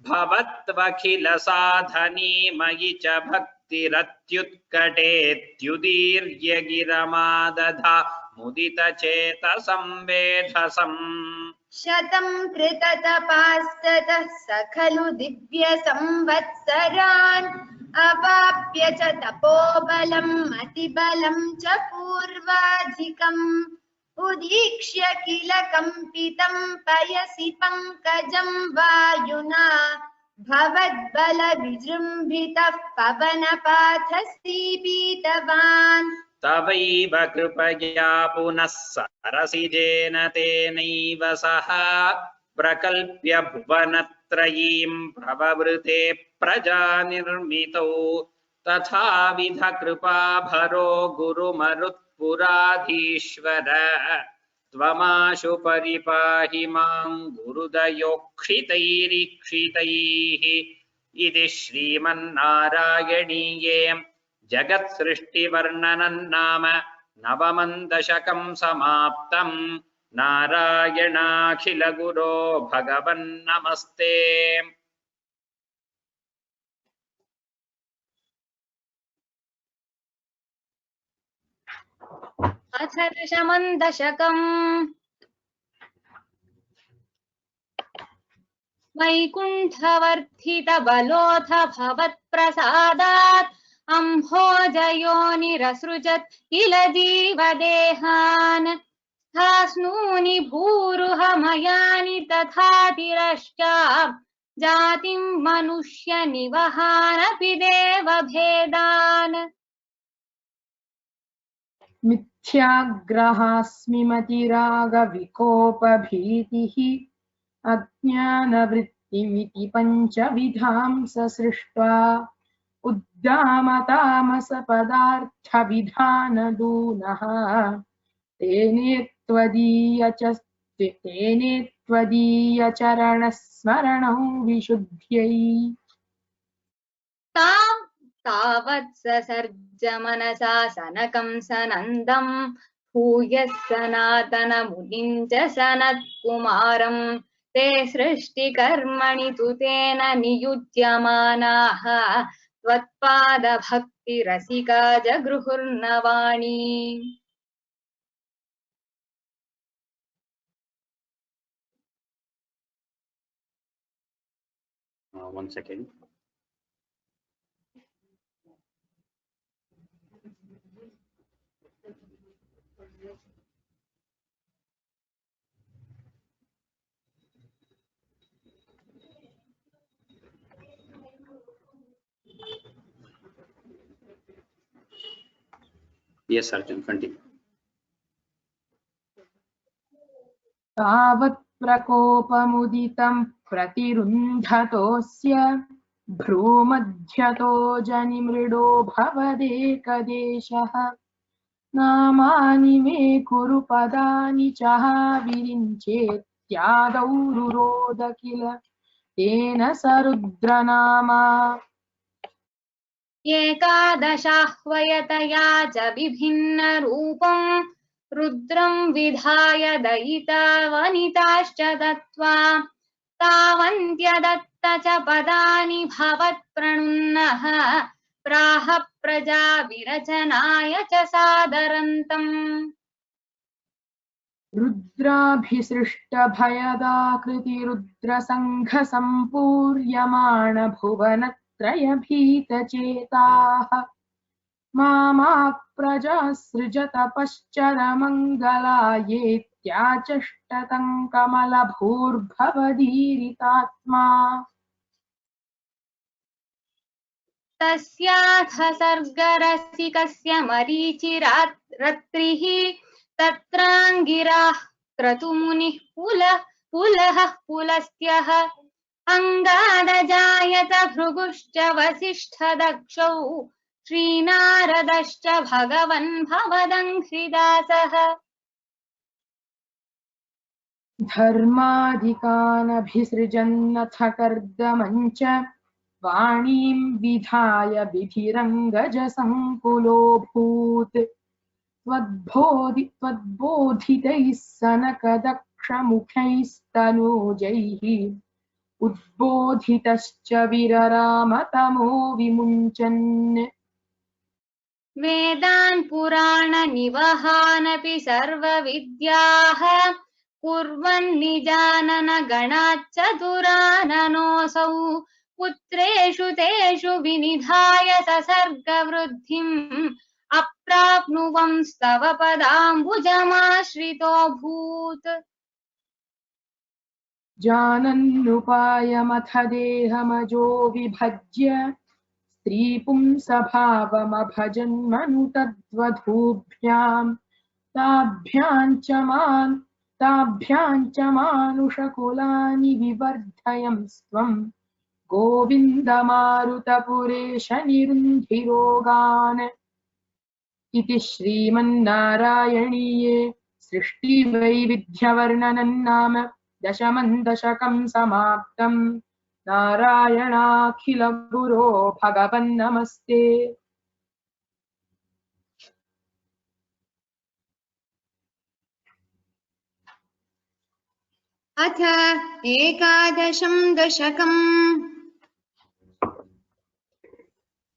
E: भवत्वखिल साधनी मयि च भक्तिरत्युत्कटेत्युदीर्य गिरमादधा मुदित चेतसंवेधसम्
B: शतं कृततपास्ततः स खलु दिव्य संवत्सरान् अवाप्य च तपोबलं मतिबलं च पूर्वाधिकम् उदीक्ष्य किल कंपितं पयसि पंकजं वायुना भवद्बल विजृम्भितः पवनपाथस्तीपीतवान्
E: तवैव कृपया पुनः सरसिजेन तेनैव सह प्रकल्प्य भुवनत्रयीं प्रववृते प्रजानिर्मितौ तथाविध कृपाभरो गुरुमरुत्पुराधीश्वर त्वमाशु परिपाहि मां गुरुदयोक्षितैरीक्षितैः इति श्रीमन्नारायणीये जगत्सृष्टिवर्णनं नाम नवमं दशकं समाप्तम् नारायणाखिल गुरो भगवन्नमस्ते।
D: अथ दशमं दशकम् वैकुण्ठवर्धितबलोऽथ भवत्प्रसादात् अम्भोजयोनिरसृजत् किल जीवदेहान् स्थास्नूनि भूरुहमयानि तथातिरश्च जातिं मनुष्यनिवहानपि देवभेदान्
C: मिथ्याग्रहास्मि मतिरागविकोपभीतिः अज्ञानवृत्तिमिति पञ्चविधां ससृष्ट्वा उद्दामतामसपदार्थविधानदूनः तेने त्वदीयचरणस्मरणौ विशुद्ध्यै
D: तावत् ससर्ज मनसा सनकं सनन्दं भूयः सनातनमुनिं च सनत्कुमारं ते सृष्टिकर्मणि तु तेन नियुज्यमानाः त्वत्पादभक्तिरसिका जगृहुर्नवाणी।
A: One second. Yes, Arjun, continue.
C: तावत् प्रकोपमुदितं प्रतिरुन्धतोऽस्य भ्रूमध्यतो जनिमृडो भवदेकदेशः नामानि मे कुरु पदानि च विरिञ्चेत्यादौ रुरोद किल तेन स रुद्रनामा
D: एकादशाह्वयतया च विभिन्नरूपं रुद्रं विधाय दयिता वनिताश्च दत्त्वा तावन्त्यदत्त च पदानि भवत्प्रणुन्नः प्राह प्रजा विरचनाय च सादरन्तम्
C: रुद्राभिसृष्टभयदाकृतिरुद्रसङ्घसम्पूर्यमाण भुवनत्रयभीतचेताः मामाक् प्रजासृजत पश्चरमङ्गलायेत्याचष्टतं कमलभूर्भवदीरितात्मा
D: तस्याथ सर्गरसिकस्य मरीचिरात्रिः तत्राङ्गिराः क्रतुमुनिः पुलः पुलस्त्यः अङ्गादजायत भृगुश्च वसिष्ठदक्षौ श्रीनारदश्च भगवन् भवदङ्घ्रिदासः
C: धर्माधिकानभिसृजन्नथ कर्दमञ्च वाणीं विधाय विधिरङ्गजसङ्कुलोऽभूत् त्वद्बोधितैः सनकदक्षमुखैस्तनूजैः उद्बोधितश्च विररामतमो विमुञ्चन्
D: वेदान् पुराणनिवहानपि सर्वविद्याः कुर्वन्निजानन गणाच्च दुराननोऽसौ पुत्रेषु तेषु विनिधाय ससर्गवृद्धिम् अप्राप्नुवंस्तव पदाम्बुजमाश्रितोऽभूत्
C: जानन्नुपायमथ देहमजो विभज्य स्त्रीपुंसभावमभजन्मनु तद्वधूभ्यां ताभ्यां च मानुषकुलानि विवर्धयंस्त्वं गोविन्दमारुतपुरेश निरुन्धिरोगान् इति श्रीमन्नारायणीये सृष्टिवैविध्यवर्णनं नाम दशमं दशकं समाप्तम् नारायणाखिलगुरो भगवन्नमस्ते।
B: अथ एकादशं दशकम्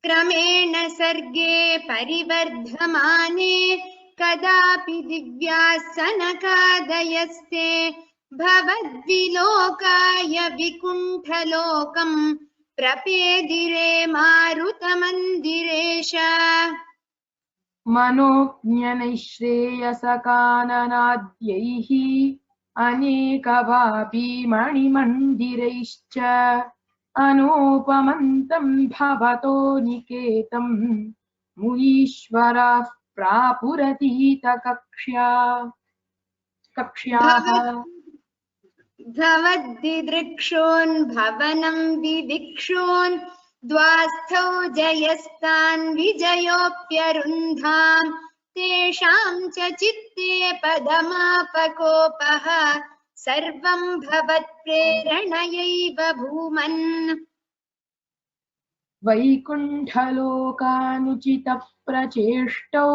B: क्रमेण सर्गे परिवर्धमाने कदापि दिव्याः सनकादयस्ते भवद्विलोकाय विकुण्ठलोकं प्रपेदिरे मारुतमन्दिरेश
C: मनोज्ञनैश्रेयसकाननाद्यैः अनेकवापी मणिमन्दिरैश्च अनूपमन्तं भवतो निकेतं मुनीश्वराः प्रापुरतीतकक्ष्याः
B: भवद्दिदृक्षोन् भवनं दिदिक्षोन् द्वास्थौ जयस्तान् विजयोऽप्यरुन्धाम् तेषां च चित्ते पदमापकोपः सर्वं भवत्प्रेरणयैव भूमन्
C: वैकुण्ठलोकानुचितप्रचेष्टौ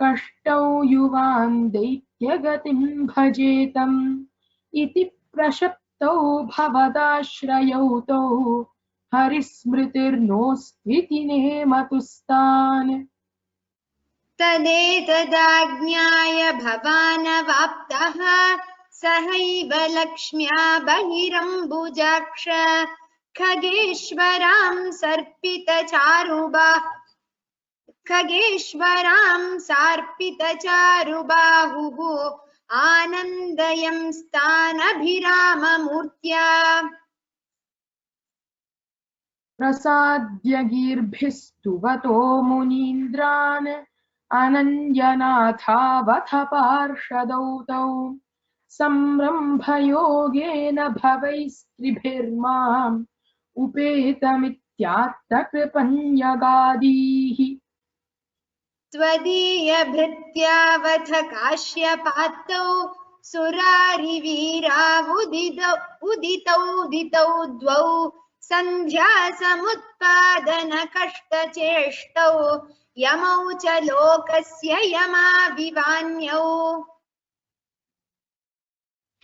C: कष्टौ युवान् दैत्यगतिं भजेतम् इति प्रशप्तौ भवदाश्रयौ तौ हरिस्मृतिर्नोस्त्विति नेमतुस्तान्
B: तदेतदाज्ञाय भवानवाप्तः सहैव लक्ष्म्या बहिरम्बुजाक्ष खगेश्वरां सार्पितचारुबाहुः आनन्दयंस्तानभिराममूर्त्या
C: प्रसाद्य गीर्भिस्तुवतो मुनीन्द्रान् अनन्यनाथावथ पार्षदौ तौ संरम्भयोगेन भवैस्त्रिभिर्माम् उपेतमित्यात्तकृपञ्जगादीः
B: त्वदीयभृत्यावथ काश्यपात्तौ सुरारिवीरावुदितौ द्वौ सन्ध्या समुत्पादनकष्टचेष्टौ यमौ च लोकस्य यमाभिवान्यौ।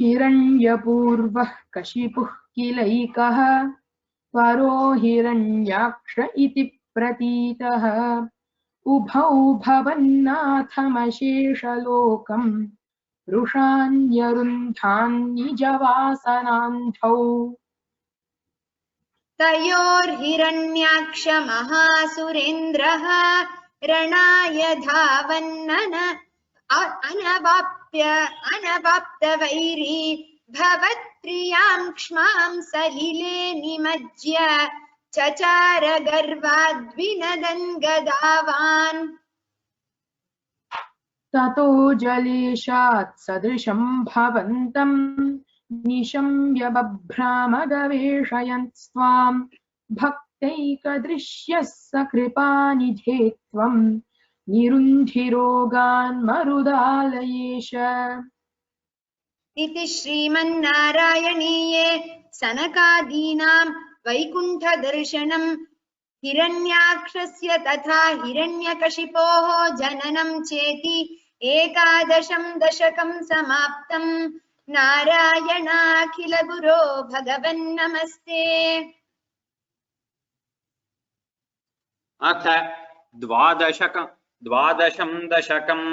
C: हिरण्यपूर्वः कशिपुः किलैकः परो हिरण्याक्ष इति प्रतीतः उभौ भवन्नाथमशेषलोकम् रुषान्यरुन्धान्निजवासनान्धौ।
B: तयोर्हिरण्याक्ष महासुरेन्द्रः रणाय अनवाप्तवैरी भवत्प्रियां क्ष्मां सलिले निमज्य चचार गर्वाद्विनदन् गदावान्।
C: ततो जलेशात् सदृशं भवन्तं निशम्य बभ्रामगवेषयन् स्वाम् भक्तैकदृश्यः सकृपानिधे त्वं निरुन्धिरोगान् मरुदालयेश।
B: इति श्रीमन्नारायणीये सनकादीनां वैकुण्ठदर्शनं हिरण्याक्षस्य तथा हिरण्यकशिपोः जननं चेति 11 दशकं समाप्तं। नारायणाखिल गुरो भगवन्नमस्ते।
E: अथ द्वादशं दशकम्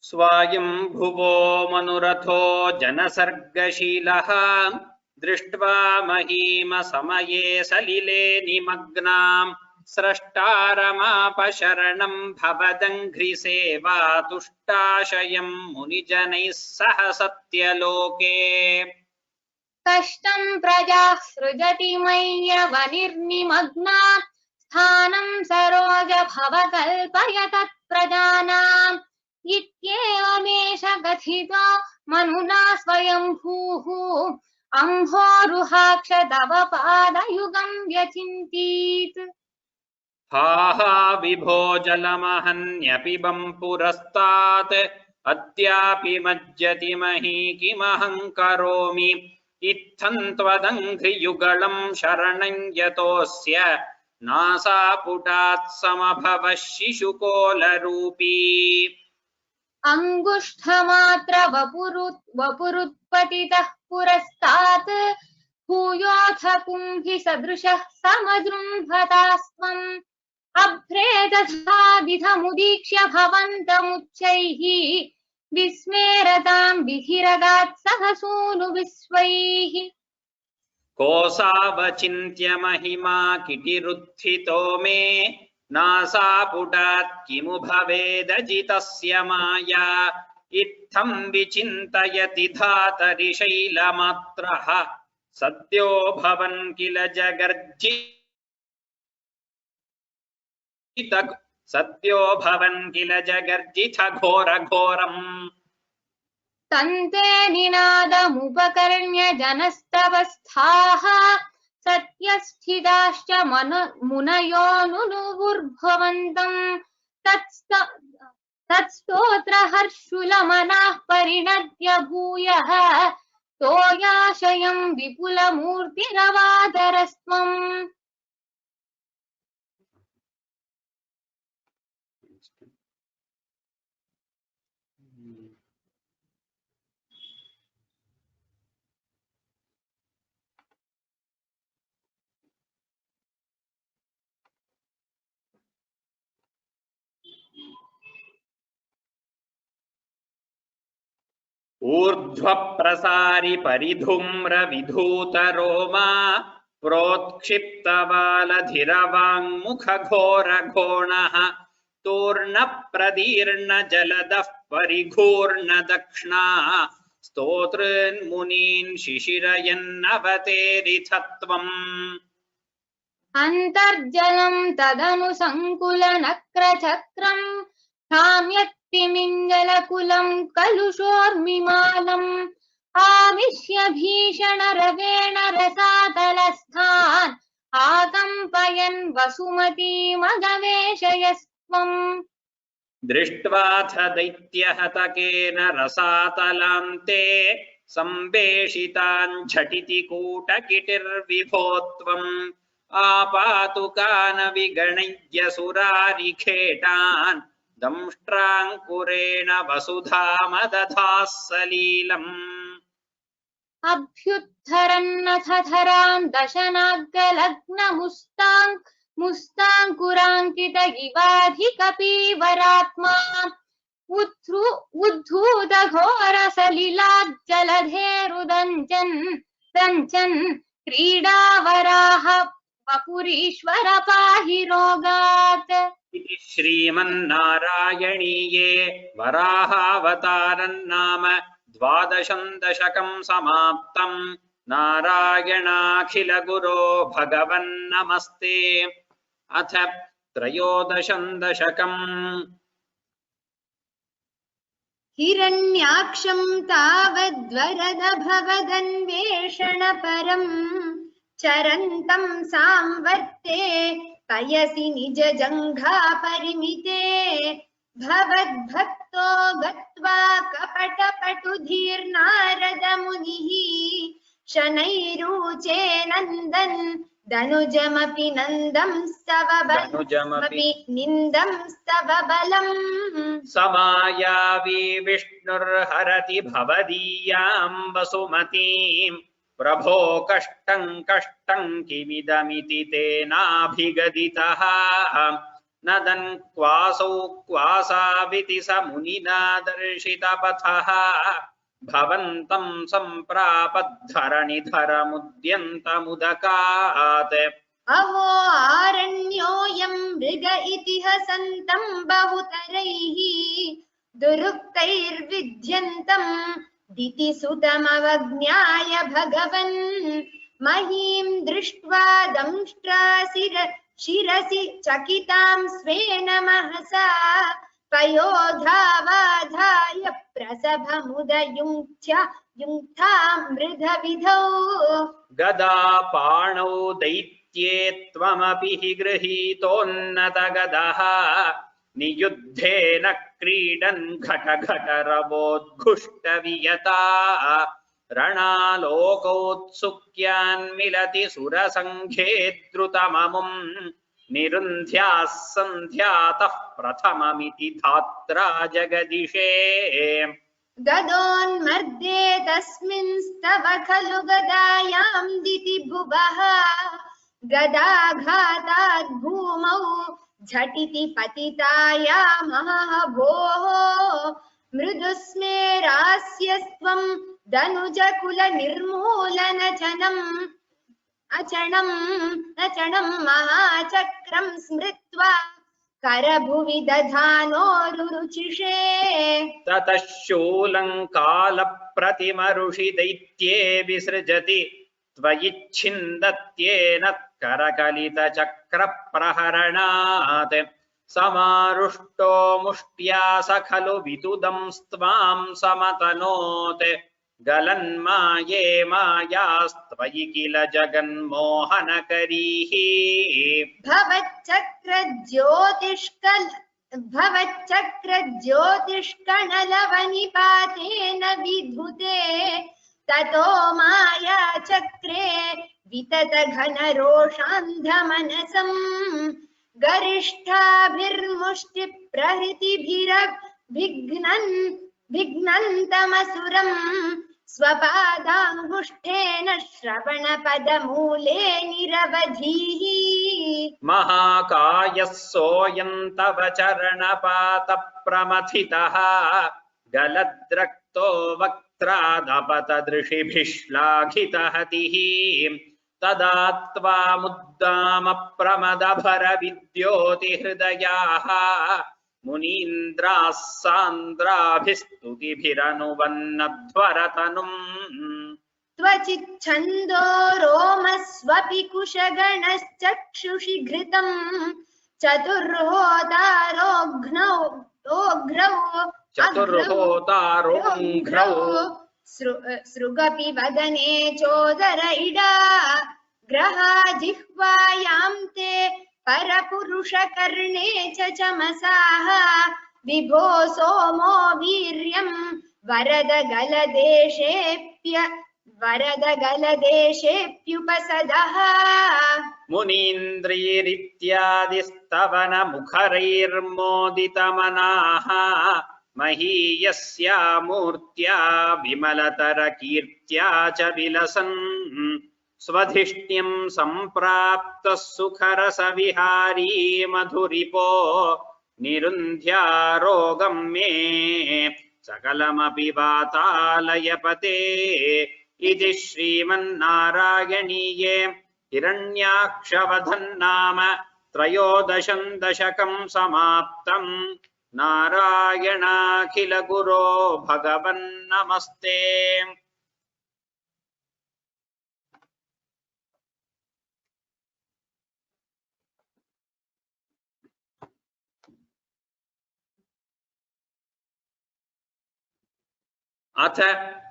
E: स्वायम्भुवो मनुरथो जनसर्गशीलः दृष्ट्वा महीमसमये सलिले निमग्नां स्रष्टारमापशरणं भवदङ्घ्रिसेवा तुष्टाशयं मुनिजनैः सह सत्यलोके।
D: कष्टं प्रजाः सृजति मय्यवनिर्निमग्ना स्थानं सरोज भव कल्पय तत्प्रजानाम् इत्येवमेष कथितो मनुना स्वयंभूः अम्भोरुहाक्ष तव पादयुगं व्यचिन्तीत्।
E: हा हा विभो जलमहन्यपिबं पुरस्तात् अद्यापि मज्जति मही किमहं करोमि इत्थं त्वदङ्घ्रियुगलं शरणं यतोऽस्य नासापुटात् समभवः शिशुकोलरूपी।
D: अङ्गुष्ठमात्र वपुरुत्पतितः पुरस्तात् भूयोऽथ कुम्भि सदृशः समजृम्भतास्त्वम् अभ्रेदधादिधमुदीक्ष्य भवन्तमुच्चैः विस्मेरतां विधिरगात् सह सूनुविश्वैः।
E: कोऽसावचिन्त्य महिमा किटिरुत्थितो मे नासापुटात् किमु भवेदजितस्य माया इत्थं विचिन्तयति धातरि शैलमात्रः सद्यो भवन् किल जगर्जित घोरघोरम्।
D: तन्ते निनादमुपकर्ण्य जनस्तवस्थाः सत्यस्थिताश्च मुनयो नुनुवुर्भवन्तम् तत्स्तोत्रहर्षुलमनाः परिणद्य भूयः तोयाशयं विपुलमूर्तिरवादरस्त्वम्।
E: ऊर्ध्वप्रसारि परिधूम्रविधूतरोमा प्रोत्क्षिप्तवालधिरवाङ्मुखघोरघोणः तूर्णप्रदीर्णजलदः परिघूर्णदक्ष्णा स्तोतॄन्मुनीन् शिशिरयन्नवतेरिथत्वम्।
D: अन्तर्जलं तदनु सङ्कुलनक्रचक्रम् काम्यत्तिमिङ्गलकुलं कलुषोर्मिमालम् आविश्य भीषणरवेण रसातलस्थान् आकम्पयन् वसुमतीमगवेशयस्त्वम्। त्वम्
E: दृष्ट्वाथ दैत्यहतकेन रसातलान्ते सम्वेशितान् झटिति कूटकिटिर्विभो त्वम् आपातुकान् विगणय्य सुरारिखेटान् दंष्ट्राङ्कुरेण वसुधामदधाः सलीलम्
D: अभ्युत्थरन्नथ धरान् दशनाग्गलग्नमुस्ताङ्कुराङ्कित इवाधिकपीवरात्मा उद्धूतघोरसलिलाज्जलधेरुदञ्चन् क्रीडावराह वपुरीश्वर पाहि रोगात्
E: इति श्रीमन्नारायणीये वराहावतारन्नाम 12 दशकम् समाप्तम्। नारायणाखिलगुरो भगवन्नमस्ते। अथ 13 दशकम्।
B: हिरण्याक्षं तावद्वरद भवदन्वेषणपरम् चरन्तं सांवर्ते पयसि निज जङ्घापरिमिते भवद्भक्तो गत्वा कपटपटुधीर्नारदमुनिः शनैरुचे नन्दन् धनुजमपि नन्दं स्तवबलमपि निन्दं स्तवबलम्
E: समायावी विष्णुर्हरति भवदीयाम् वसुमतीम् प्रभो कष्टं किमिदमिति तेनाभिगदितः नदन् क्वासौ क्वासाविति स मुनिना दर्शितपथः भवन्तं सम्प्रापद्धरणिधरमुद्यन्तमुदकात्
B: अहो आरण्योऽयं मृग इति हसन्तं बहुतरैः दुरुक्तैर्विध्यन्तं दितिसुतमवज्ञाय भगवन् महीं दृष्ट्वा दंष्ट्राशिरसि चकितां स्वेन महसा पयोधावाधाय प्रसभमुदयुङ्क्था मृधविधौ
E: गदापाणौ दैत्ये त्वमपि हि गृहीतोन्नतगदः नियुद्धेन क्रीडन् घटघटरवोद्घुष्टवियता रणालोकोत्सुक्यान्मिलति सुरसङ्घे द्रुतममुम् निरुन्ध्याः सन्ध्यातः प्रथममिति धात्रा जगदिशे
B: गदोन्मर्दे तस्मिंस्तव खलु गदायां दितिभुवः गदाघाताद् भूमौ झटिति पतितायामः भोः मृदुस्मेरास्यस्त्वं धनुजकुलनिर्मूलनचनम् अचणं महाचक्रं स्मृत्वा करभुवि दधानोरुचिषे
E: ततः शूलङ्कालप्रतिमरुषि दैत्ये विसृजति त्वयिच्छिन्दत्येन करकलितचक्रप्रहरणात् समारुष्टो मुष्ट्या स खलु वितुदंस्त्वां समतनोत् गलन्माये मायास्त्वयि किल जगन्मोहनकरीः
B: भवच्चक्रज्योतिष्कणलवनिपातेन विधुते ततो मायाचक्रे वितत घनरोषान्धमनसम् गरिष्ठाभिर्मुष्टिप्रहृतिभिरभिघ्नन्तमसुरम् स्वपादाङ्गुष्ठेन श्रवणपदमूले निरवधिः
E: महाकायः सोऽयं तव चरणपातप्रमथितः गलद्रक्तो वक्त्रादपतदृशिभिः श्लाघितहतिः तदा त्वामुद्दामप्रमदभरविद्योतिहृदयाः मुनीन्द्राः सान्द्राभिस्तुतिभिरनुवन्नध्वरतनुम्
B: त्वचिच्छन्दो रोमस्वपि कुशगणश्चक्षुषि घृतम्
E: चतुर्होतारोङ्घ्रौ
B: सृगपि वदने चोदर इडा ग्रहा जिह्वायां ते परपुरुषकर्णे च चमसाः विभो सोमो वीर्यं वरदगलदेशेऽप्युपसदः
E: मुनीन्द्रियरित्यादिस्तवनमुखरैर्मोदितमनाः महीयस्या मूर्त्या विमलतरकीर्त्या च विलसन् स्वधिष्ण्यं सम्प्राप्तः सुखरसविहारी मधुरिपो निरुन्ध्यारोगं मे सकलमपि वातालयपते इति श्रीमन्नारायणीये हिरण्याक्षवधन्नाम त्रयोदशं दशकं समाप्तम्। नारायणाखिलगुरो भगवन्नमस्ते। अथ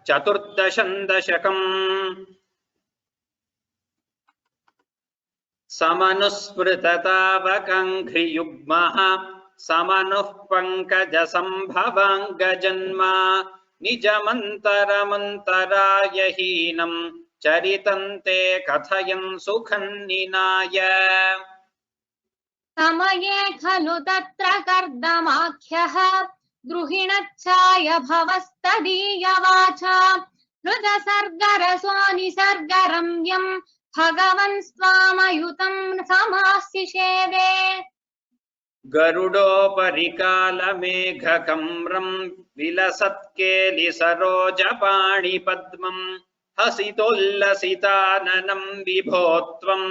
E: चतुर्दशं दशकम्। समनुस्मृततावकङ्घ्रियुग्मः समनुः पङ्कजसम्भवाङ्गजन्मा निजमन्तरमन्तराय हीनं चरितं ते कथयन् सुखन्निनाय।
D: समये खलु तत्र कर्दमाख्यः द्रुहिणच्छाय भवस्तदीयवाचा हृदसर्गरसो निसर्गरम्यं भगवन् स्वामयुतं समास्तिषेदे।
E: गरुडोपरिकालमेघकम्रं विलसत्केलिसरोजपाणिपद्मं हसितोल्लसिताननं विभो त्वं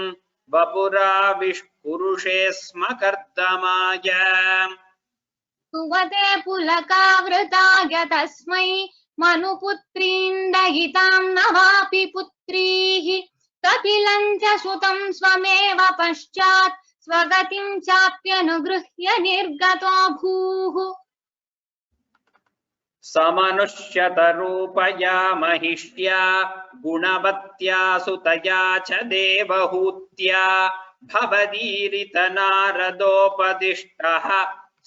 E: वपुराविष्कुरुषे स्म कर्दमाय।
D: सुवते पुलकावृताय तस्मै मनुपुत्रीन्दयितां न वापि पुत्रीः कपिलं च सुतं स्वमेव पश्चात् स्वगतिं चाप्यनुगृह्य निर्गतो भूः।
E: समनुष्यतरूपया महिष्ट्या गुणवत्या सुतया च देवहूत्या भवदीरितनारदोपदिष्टः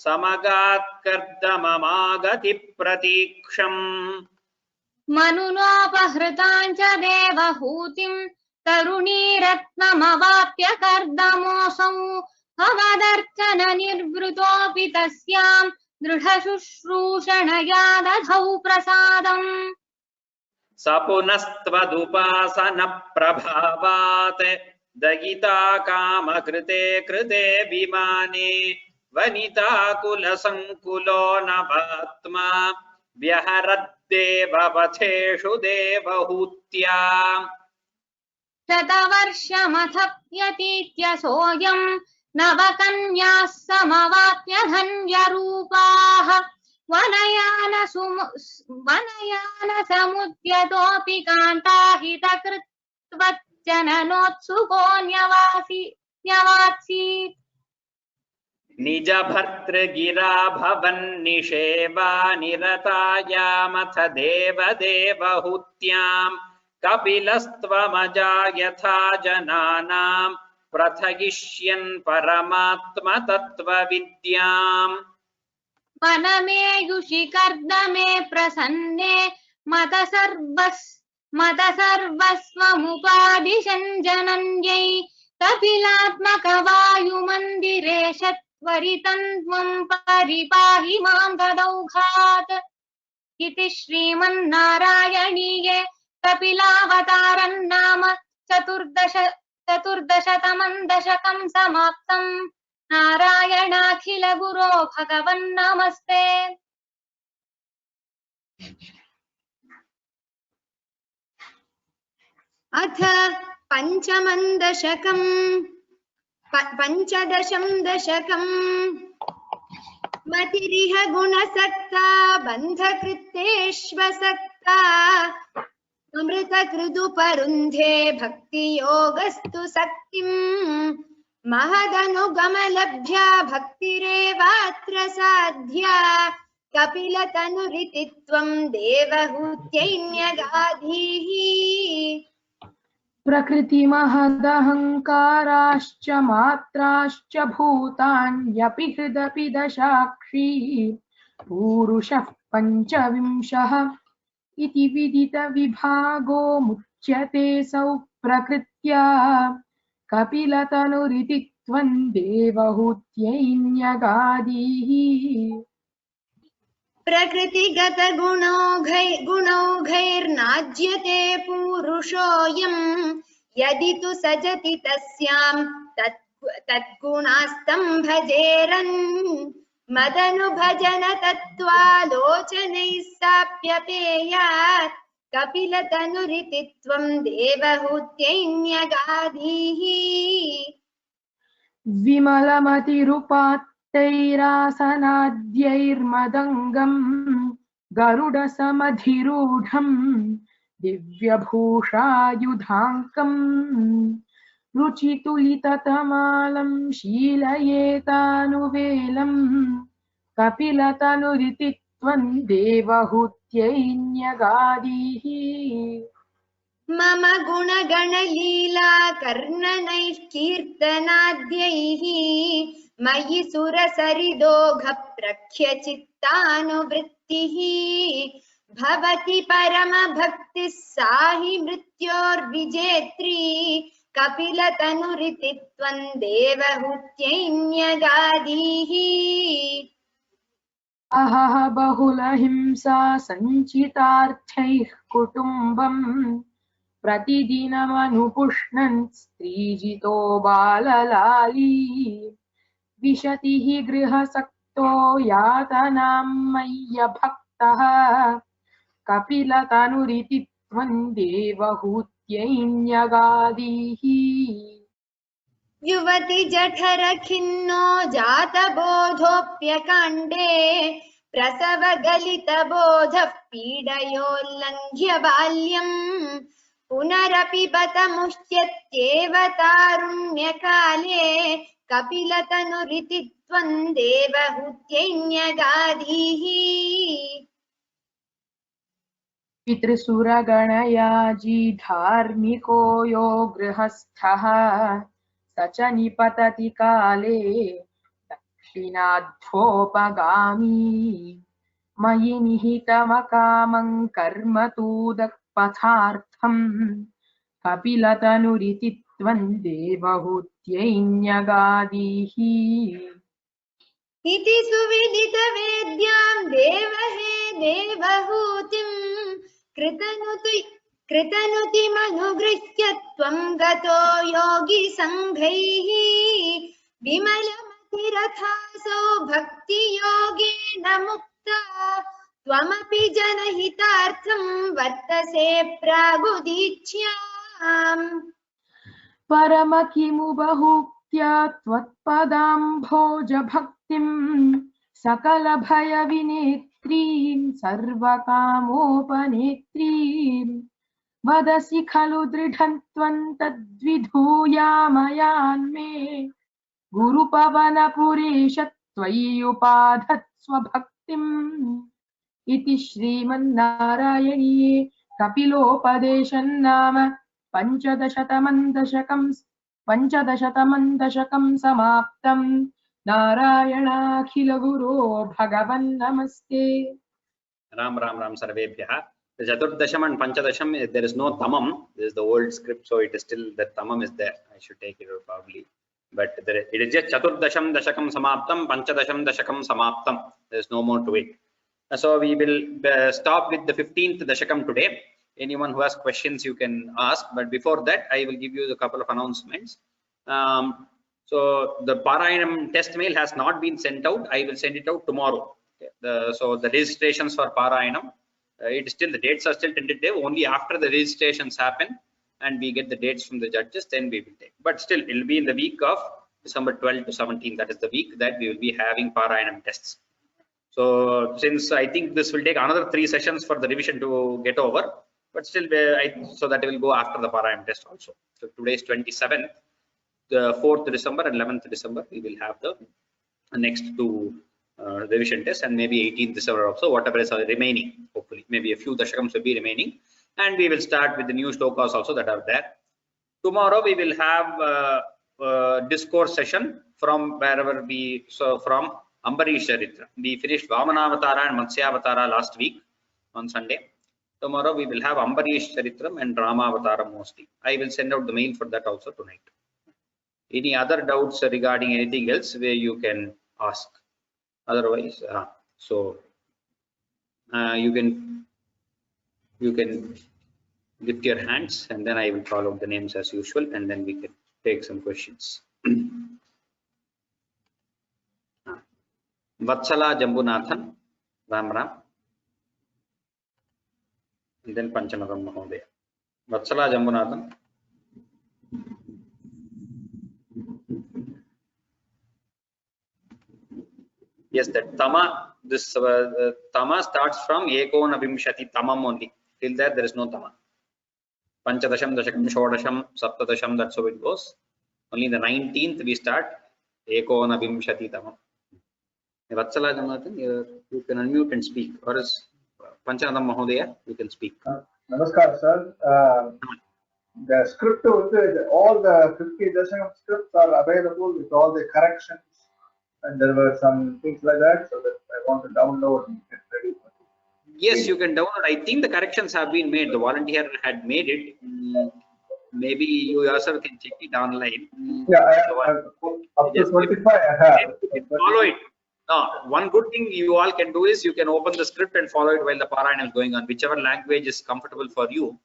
E: समगात्कर्दममागतिप्रतीक्षम्।
D: मनुनोपहृतां च देवहूतिं तरुणीरत्नमवाप्य कर्दमोऽसौ भवदर्चन निर्वृतोऽपि तस्यां दृढशुश्रूषणया दधौ प्रसादम्।
E: स पुनस्त्वदुपासनप्रभावात् दयिता कामकृते कृते विमाने वनिताकुलसङ्कुलो नवात्मा व्यहरद्देवपथेषु देवहूत्या।
D: शतवर्षमथप्यतीत्य सोऽयं नवकन्याः समवाप्य धन्यरूपाः वनयानसमुद्यतोऽपि कान्ताहितकृत्वज्जननोत्सुको न्यवात्सीत्।
E: निजभर्तृगिरा भवन्निषेवा निरतायामथ देवदेवहूत्यां कपिलस्त्वमजायथा जनानां प्रथयिष्यन् परमात्मतत्त्वविद्याम्।
D: वनमेयुषि कर्दमे प्रसन्ने मतसर्वस्वमुपादिशन् जनन्यै कपिलात्मकवायुमन्दिरेश त्वरितं त्वं परिपाहि मां तदौघात्। इति श्रीमन्नारायणीये कपिलावतारं नाम चतुर्दशतमं दशकं समाप्तम्। नारायणाखिल गुरो भगवन्नमस्ते।
B: अथ पंचदशं दशकम् मतिरिह गुणसक्ता बन्धकृत्तेष्वसक्ता अमृतकृदुपरुन्धे भक्तियोगस्तु शक्तिम् महदनुगमलभ्या भक्तिरेवात्र साध्या कपिलतनुरिति त्वं देवहूत्यैन्यगाधीः।
C: प्रकृतिमहदहङ्काराश्च मात्राश्च भूतान्यपि हृदपि दशाक्षी पूरुषः पञ्चविंशः इति विदितविभागो मुच्यते सौ प्रकृत्या कपिलतनुरिति त्वं देवहूत्यैन्यगादीः
B: प्रकृतिगत गुणौघैर्नाज्यते पूरुषोऽयम् यदि तु सजति तस्यां तद्गुणास्तं भजेरन् मदनुभजन तत्त्वालोचनैः साप्यपेयात् कपिलतनुरिति त्वं देवहूत्यैन्यगादीः
C: विमलमतिरुपात्तैरासनाद्यैर्मदङ्गम् गरुडसमधिरूढम् दिव्यभूषायुधाङ्कम् रुचितुलिततमालं शीलयेतानुवेलम् कपिलतनुरिति त्वं देवहूत्यैन्यगादीः
B: मम गुणगणलीला कर्णनैः कीर्तनाद्यैः मयि सुरसरिदोघप्रख्यचित्तानुवृत्तिः भवति परमभक्तिः सा हि मृत्योर्विजेत्री कपिलतनुरिति त्वं देवहूत्यैन्यगादीः
C: अहह बहुलहिंसा सञ्चितार्थैः कुटुम्बम् प्रतिदिनमनुपुष्णन् स्त्रीजितो बाललाली विशति हि गृहसक्तो यातनां मय्यभक्तः कपिलतनुरिति त्वं देवहूत्यैन्यगादीः
B: युवति जठरखिन्नो जातबोधोऽप्यकाण्डे प्रसवगलितबोधः पीडयोल्लङ्घ्य बाल्यम् पुनरपि बत मुह्यत्येव तारुण्यकाले कपिलतनुरिति त्वं देवहूत्यैन्यगादीः
C: पितृसुरगणयाजी धार्मिको यो गृहस्थः स च निपतति काले दक्षिणाध्वोपगामी मयि निहितमकामं कर्म तूदक्पथार्थम् कपिलतनुरिति त्वं देवहूत्यैन्यगादीः
B: इति सुविदितवेद्यां देवहे देवहूतिं कृतनुतिमनुगृह्य त्वं गतो योगिसङ्घैः विमलमतिरथासो भक्तियोगेन मुक्ता त्वमपि जनहितार्थं वर्तसे प्रागुदीच्याम्
C: परम किमु बहुक्त्या त्वत्पदाम्भोजभक्तिं सकलभयविनेत्रीं सर्वकामोपनेत्रीं वदसि खलु दृढं त्वं तद्विधूयामयान्मे गुरुपवनपुरेश त्वय्युपाधत्स्वभक्तिम् इति श्रीमन्नारायणीये कपिलोपदेशं नाम पञ्चदशतमं दशकं समाप्तं नारायणाखिल गुरो भगवन् नमस्ते.
A: Ram Ram Ram Sarvebhyah. The Chaturdasham and Panchadasham, there is no tamam. This is the old script, so it is still, the tamam is there. I should take it out probably. But there, it is just Chaturdasham Dashakam Samaptam, Panchadasham Dashakam Samaptam. There is no more to it. So we will stop with the 15th Dashakam today. Anyone who has questions you can ask, but before that I will give you a couple of announcements. So the Parayanam test mail has not been sent out. I will send it out tomorrow. Okay. So the registrations for Parayanam, it is still, the dates are still tentative. Only after the registrations happen and we get the dates from the judges, then we will take. But still, it will be in the week of December 12 to 17. That is the week that we will be having Parayanam tests. So since I think this will take another 3 sessions for the revision to get over, but still, so that will go after the Parayanam test also. So today is 27th, the 4th December and 11th December, we will have the next 2 revision tests, and maybe 18th December also, whatever is remaining. Hopefully, maybe a few dashakams will be remaining, and we will start with the new shlokas also that are there. tomorrow we will have discourse session from wherever from Ambarish Charitra. We finished Vamanavatara and Matsyavatara last week on Sunday. Tomorrow we will have Ambarish Charitram and Ramavatara mostly. I will send out the mail for that also tonight. Any other doubts regarding anything else where you can ask? Otherwise, you can lift your hands and then I will call out the names as usual and then we can take some questions. Vatsala Jambunathan, Ram Ram. And then Panchanadam Mahodaya. Vatsala Jambunathan. Yes, that Tama, this Tama starts from Ekona Vimshati Tamam only. Till there is no Tama. Panchadasham, Dashakam, Shodasham, Saptadasham, that's how it goes. Only the 19th we start Ekona Vimshati Tamam. Vatsala Jambunathan, you can unmute and speak. Or else Panchanadam Mahodaya, you can speak.
F: Namaskar, sir. The script, all the 50 Dashakam scripts are available with all the corrections. And there were some things like that, so that I want to download and get ready for it.
A: Yes, you can download. I think the corrections have been made. The volunteer had made it. Maybe you yourself can check it online.
F: Yeah, I have up to 25 I have.
A: Follow it. No, one good thing you all can do is you can open the script and follow it while the Parayana is going on. Whichever language is comfortable for you,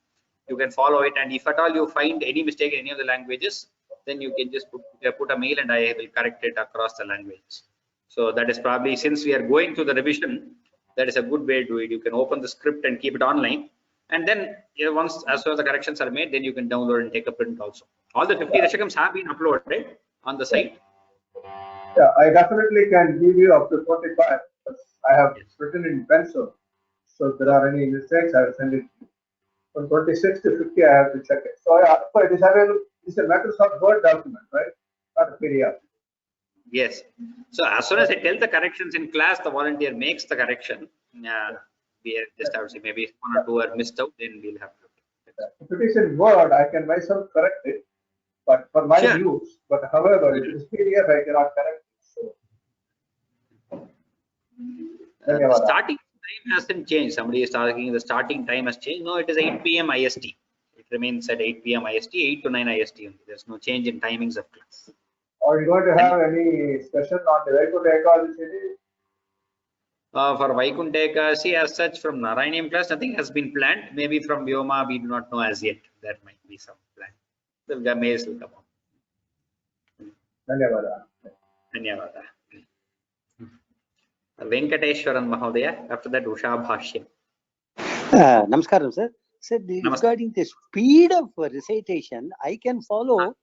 A: you can follow it. And if at all you find any mistake in any of the languages, then you can just put a mail and I will correct it across the languages. So that is probably, since we are going through the revision, that is a good way to do it. You can open the script and keep it online. And then once, as soon as the corrections are made, then you can download and take a print also. All the 50 Dashakams have been uploaded on the site.
F: Yeah, I definitely can give you up to 45. I have written in pencil. So if there are any mistakes, I will send it. From 26 to 50, I have to check it. So it is available. It's a Microsoft Word document, right? Not a PDF.
A: Yes. So as soon as I tell the corrections in class, the volunteer makes the correction. We just have to say maybe one or two are missed out, then we'll have to.
F: If it is in Word, I can myself correct it, but for my use. But however, if it is PDF, I cannot correct it. So.
A: The starting time hasn't changed. Somebody is asking the starting time has changed. No, it is 8 p.m. IST. It remains at 8 p.m. IST, 8 to 9 IST only. There's no change in timings of class.
F: Are you going to have any session on the Vaikuntha Ekadasi?
A: For Vaikuntha Ekadasi as such from Narayanam class, nothing has been planned. Maybe from Vyoma, we do not know as yet. There might be some plan. The mails will come on.
F: Dhanyavada.
A: Dhanyavada. Venkateshwaran Mahodaya. After that, Usha Bhashyam.
G: Namaskaram, sir. Sir, regarding the speed of recitation, I can follow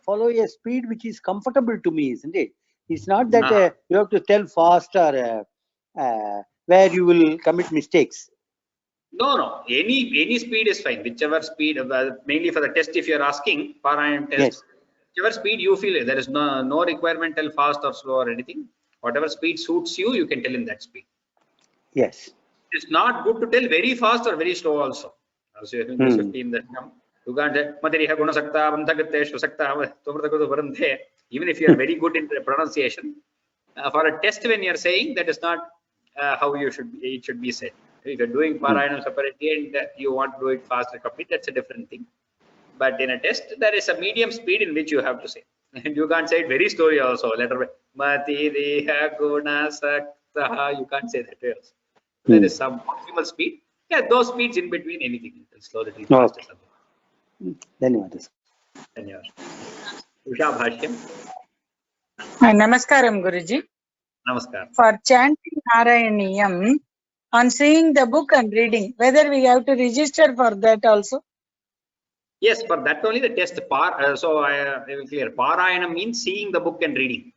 G: follow a speed which is comfortable to me, isn't it? It's not that you have to tell fast or where you will commit mistakes.
A: No. Any speed is fine. Whichever speed, mainly for the test, if you are asking Parayana test,
G: yes.
A: Whichever speed you feel, there is no requirement tell fast or slow or anything. Whatever speed suits you, you can tell in that speed.
G: Yes.
A: It's not good to tell very fast or very slow also. As you have 15 that come. You can't say, even if you are very good in the pronunciation, for a test when you are saying, that is not how it should be said. If you are doing Parayana separately and you want to do it fast and complete, that's a different thing. But in a test, there is a medium speed in which you have to say. And you can't say it very slowly also. Letter Mati Deha Guna Saktaha. You can't say that way also. There is some optimal speed. Yeah, those speeds in between anything. Slow, little fast.
G: Dhanyavadas.
A: Dhanyavadas. Usha Bhashyam.
H: Namaskaram, Guruji.
A: Namaskar.
H: For chanting Narayaniyam, on seeing the book and reading, whether we have to register for that also?
A: Yes, for that only the test. So I will clear. Parayana means seeing the book and reading.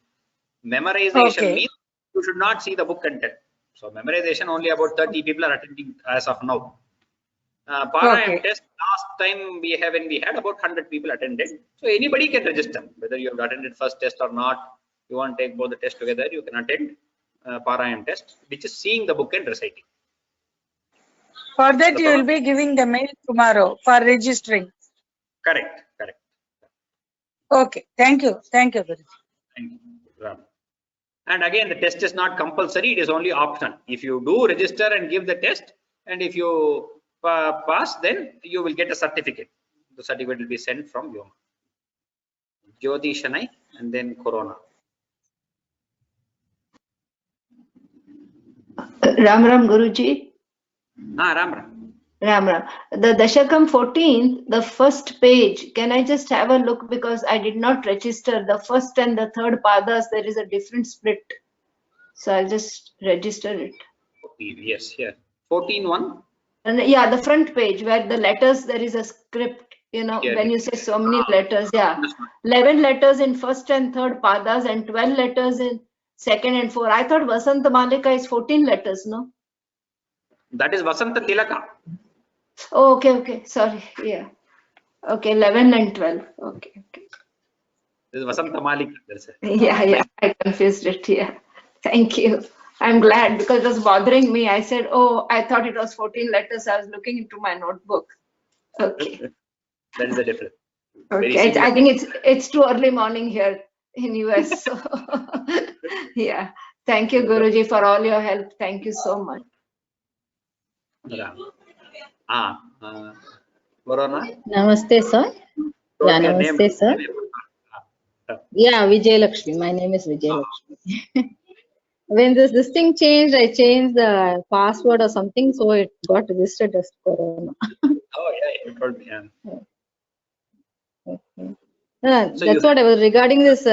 A: Memorization means you should not see the book and tell. So memorization, only about 30 people are attending as of now. Parayana test, last time we had about 100 people attended. So anybody can register, whether you have attended first test or not. You want to take both the tests together, you can attend Parayana test, which is seeing the book and reciting.
H: For that, you will be giving the mail tomorrow for registering.
A: Correct.
H: Okay. Thank you. Thank you, Guruji.
A: Thank you, Ram. And again, the test is not compulsory, it is only optional. If you do register and give the test, and if you pass, then you will get a certificate. The certificate will be sent from Vyoma. Jyoti Shanai and then Corona.
B: Ram Ram Guruji.
A: Ram Ram.
B: Ram Ram. The Dashakam 14, the first page, can I just have a look because I did not register the first and the third padas, there is a different split. So I'll just register it.
A: Yes, here. 14.1.
B: And yeah, the front page where the letters, there is a script, you know,
A: Yeah.
B: when you say so many letters, yeah. 11 letters in first and third padas and 12 letters in second and fourth. I thought Vasanta Malika is 14 letters, no?
A: That is Vasanta Tilaka.
B: Oh, okay, okay. Sorry. Yeah. Okay, 11 and 12. Okay, okay.
A: This is Vasanta Malika. That's it.
B: Yeah, yeah. I confused it. Yeah. Thank you. I'm glad because it was bothering me. I said, oh, I thought it was 14 letters. I was looking into my notebook. Okay.
A: That is the difference. Very
B: Okay.
A: similar.
B: I think it's too early morning here in US. So yeah. Thank you, Guruji, for all your help. Thank you so much.
A: Corona.
I: Namaste, sir. Yeah,
A: Your name.
I: namaste, sir. Yeah, Vijay Lakshmi. My name is Vijay Lakshmi. When this thing changed, I changed the password or something, so it got registered as Corona.
A: Oh yeah, you told me. Yeah.
I: Okay.
A: So
I: That's what I was regarding this.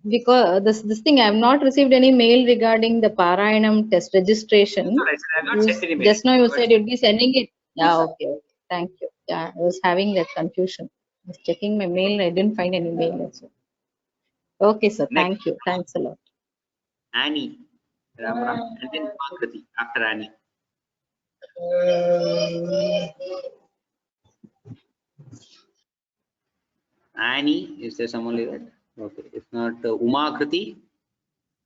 I: Because this thing, I have not received any mail regarding the Parayanam test registration.
A: That's what I said. I have not sent any mail.
I: Just now you said you'd be sending it. Yeah, okay, okay. Thank you. Yeah, I was having that confusion. I was checking my mail. I didn't find any mail. Also. Okay, sir.
A: Next.
I: Thank you. Thanks a lot.
A: Annie. Ram Ram. And then Makriti after Annie. Annie, is there someone like that? Okay. If not, Uma Kriti,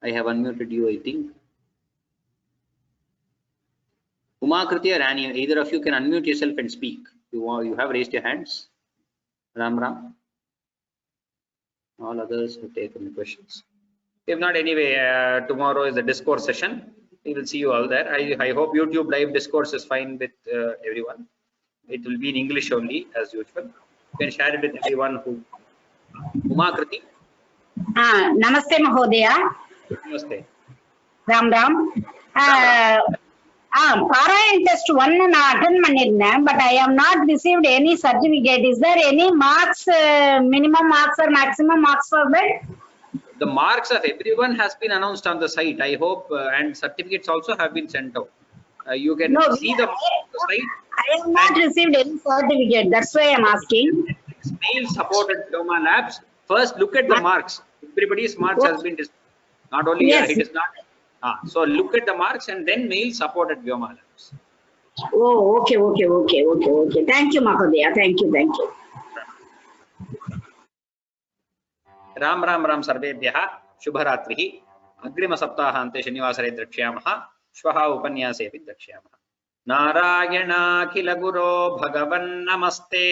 A: I have unmuted you, I think. Uma Kriti or Annie, either of you can unmute yourself and speak. You have raised your hands. Ram Ram. All others have taken questions. If not, anyway, tomorrow is the discourse session. We will see you all there. I hope YouTube live discourse is fine with everyone. It will be in English only, as usual. You can share it with everyone who. Uma Kriti.
J: Namaste Mahodaya.
A: Namaste.
J: Ram Ram. Parayan test 1 na attend pannirnen, but I have not received any certificate. Is there any marks, minimum marks or maximum marks for that?
A: The marks of everyone has been announced on the site. I hope, and certificates also have been sent out. You can see the site.
J: I have not received any certificate. That's why I am asking.
A: Mail supported Vyoma Labs. First, look at the marks. Everybody's marks has been not only
J: Yes.
A: it is not. So look at the marks and then mail supported Vyoma Labs.
J: Oh, okay. Thank you, Mahodaya. Thank you.
A: Ram Ram Ram सर्वेभ्यः शुभरात्रिः अग्रिमसप्ताहान्ते शनिवासरे द्रक्ष्यामः श्वः उपन्यासे अपि द्रक्ष्यामः नारायणाखिल गुरो भगवन् नमस्ते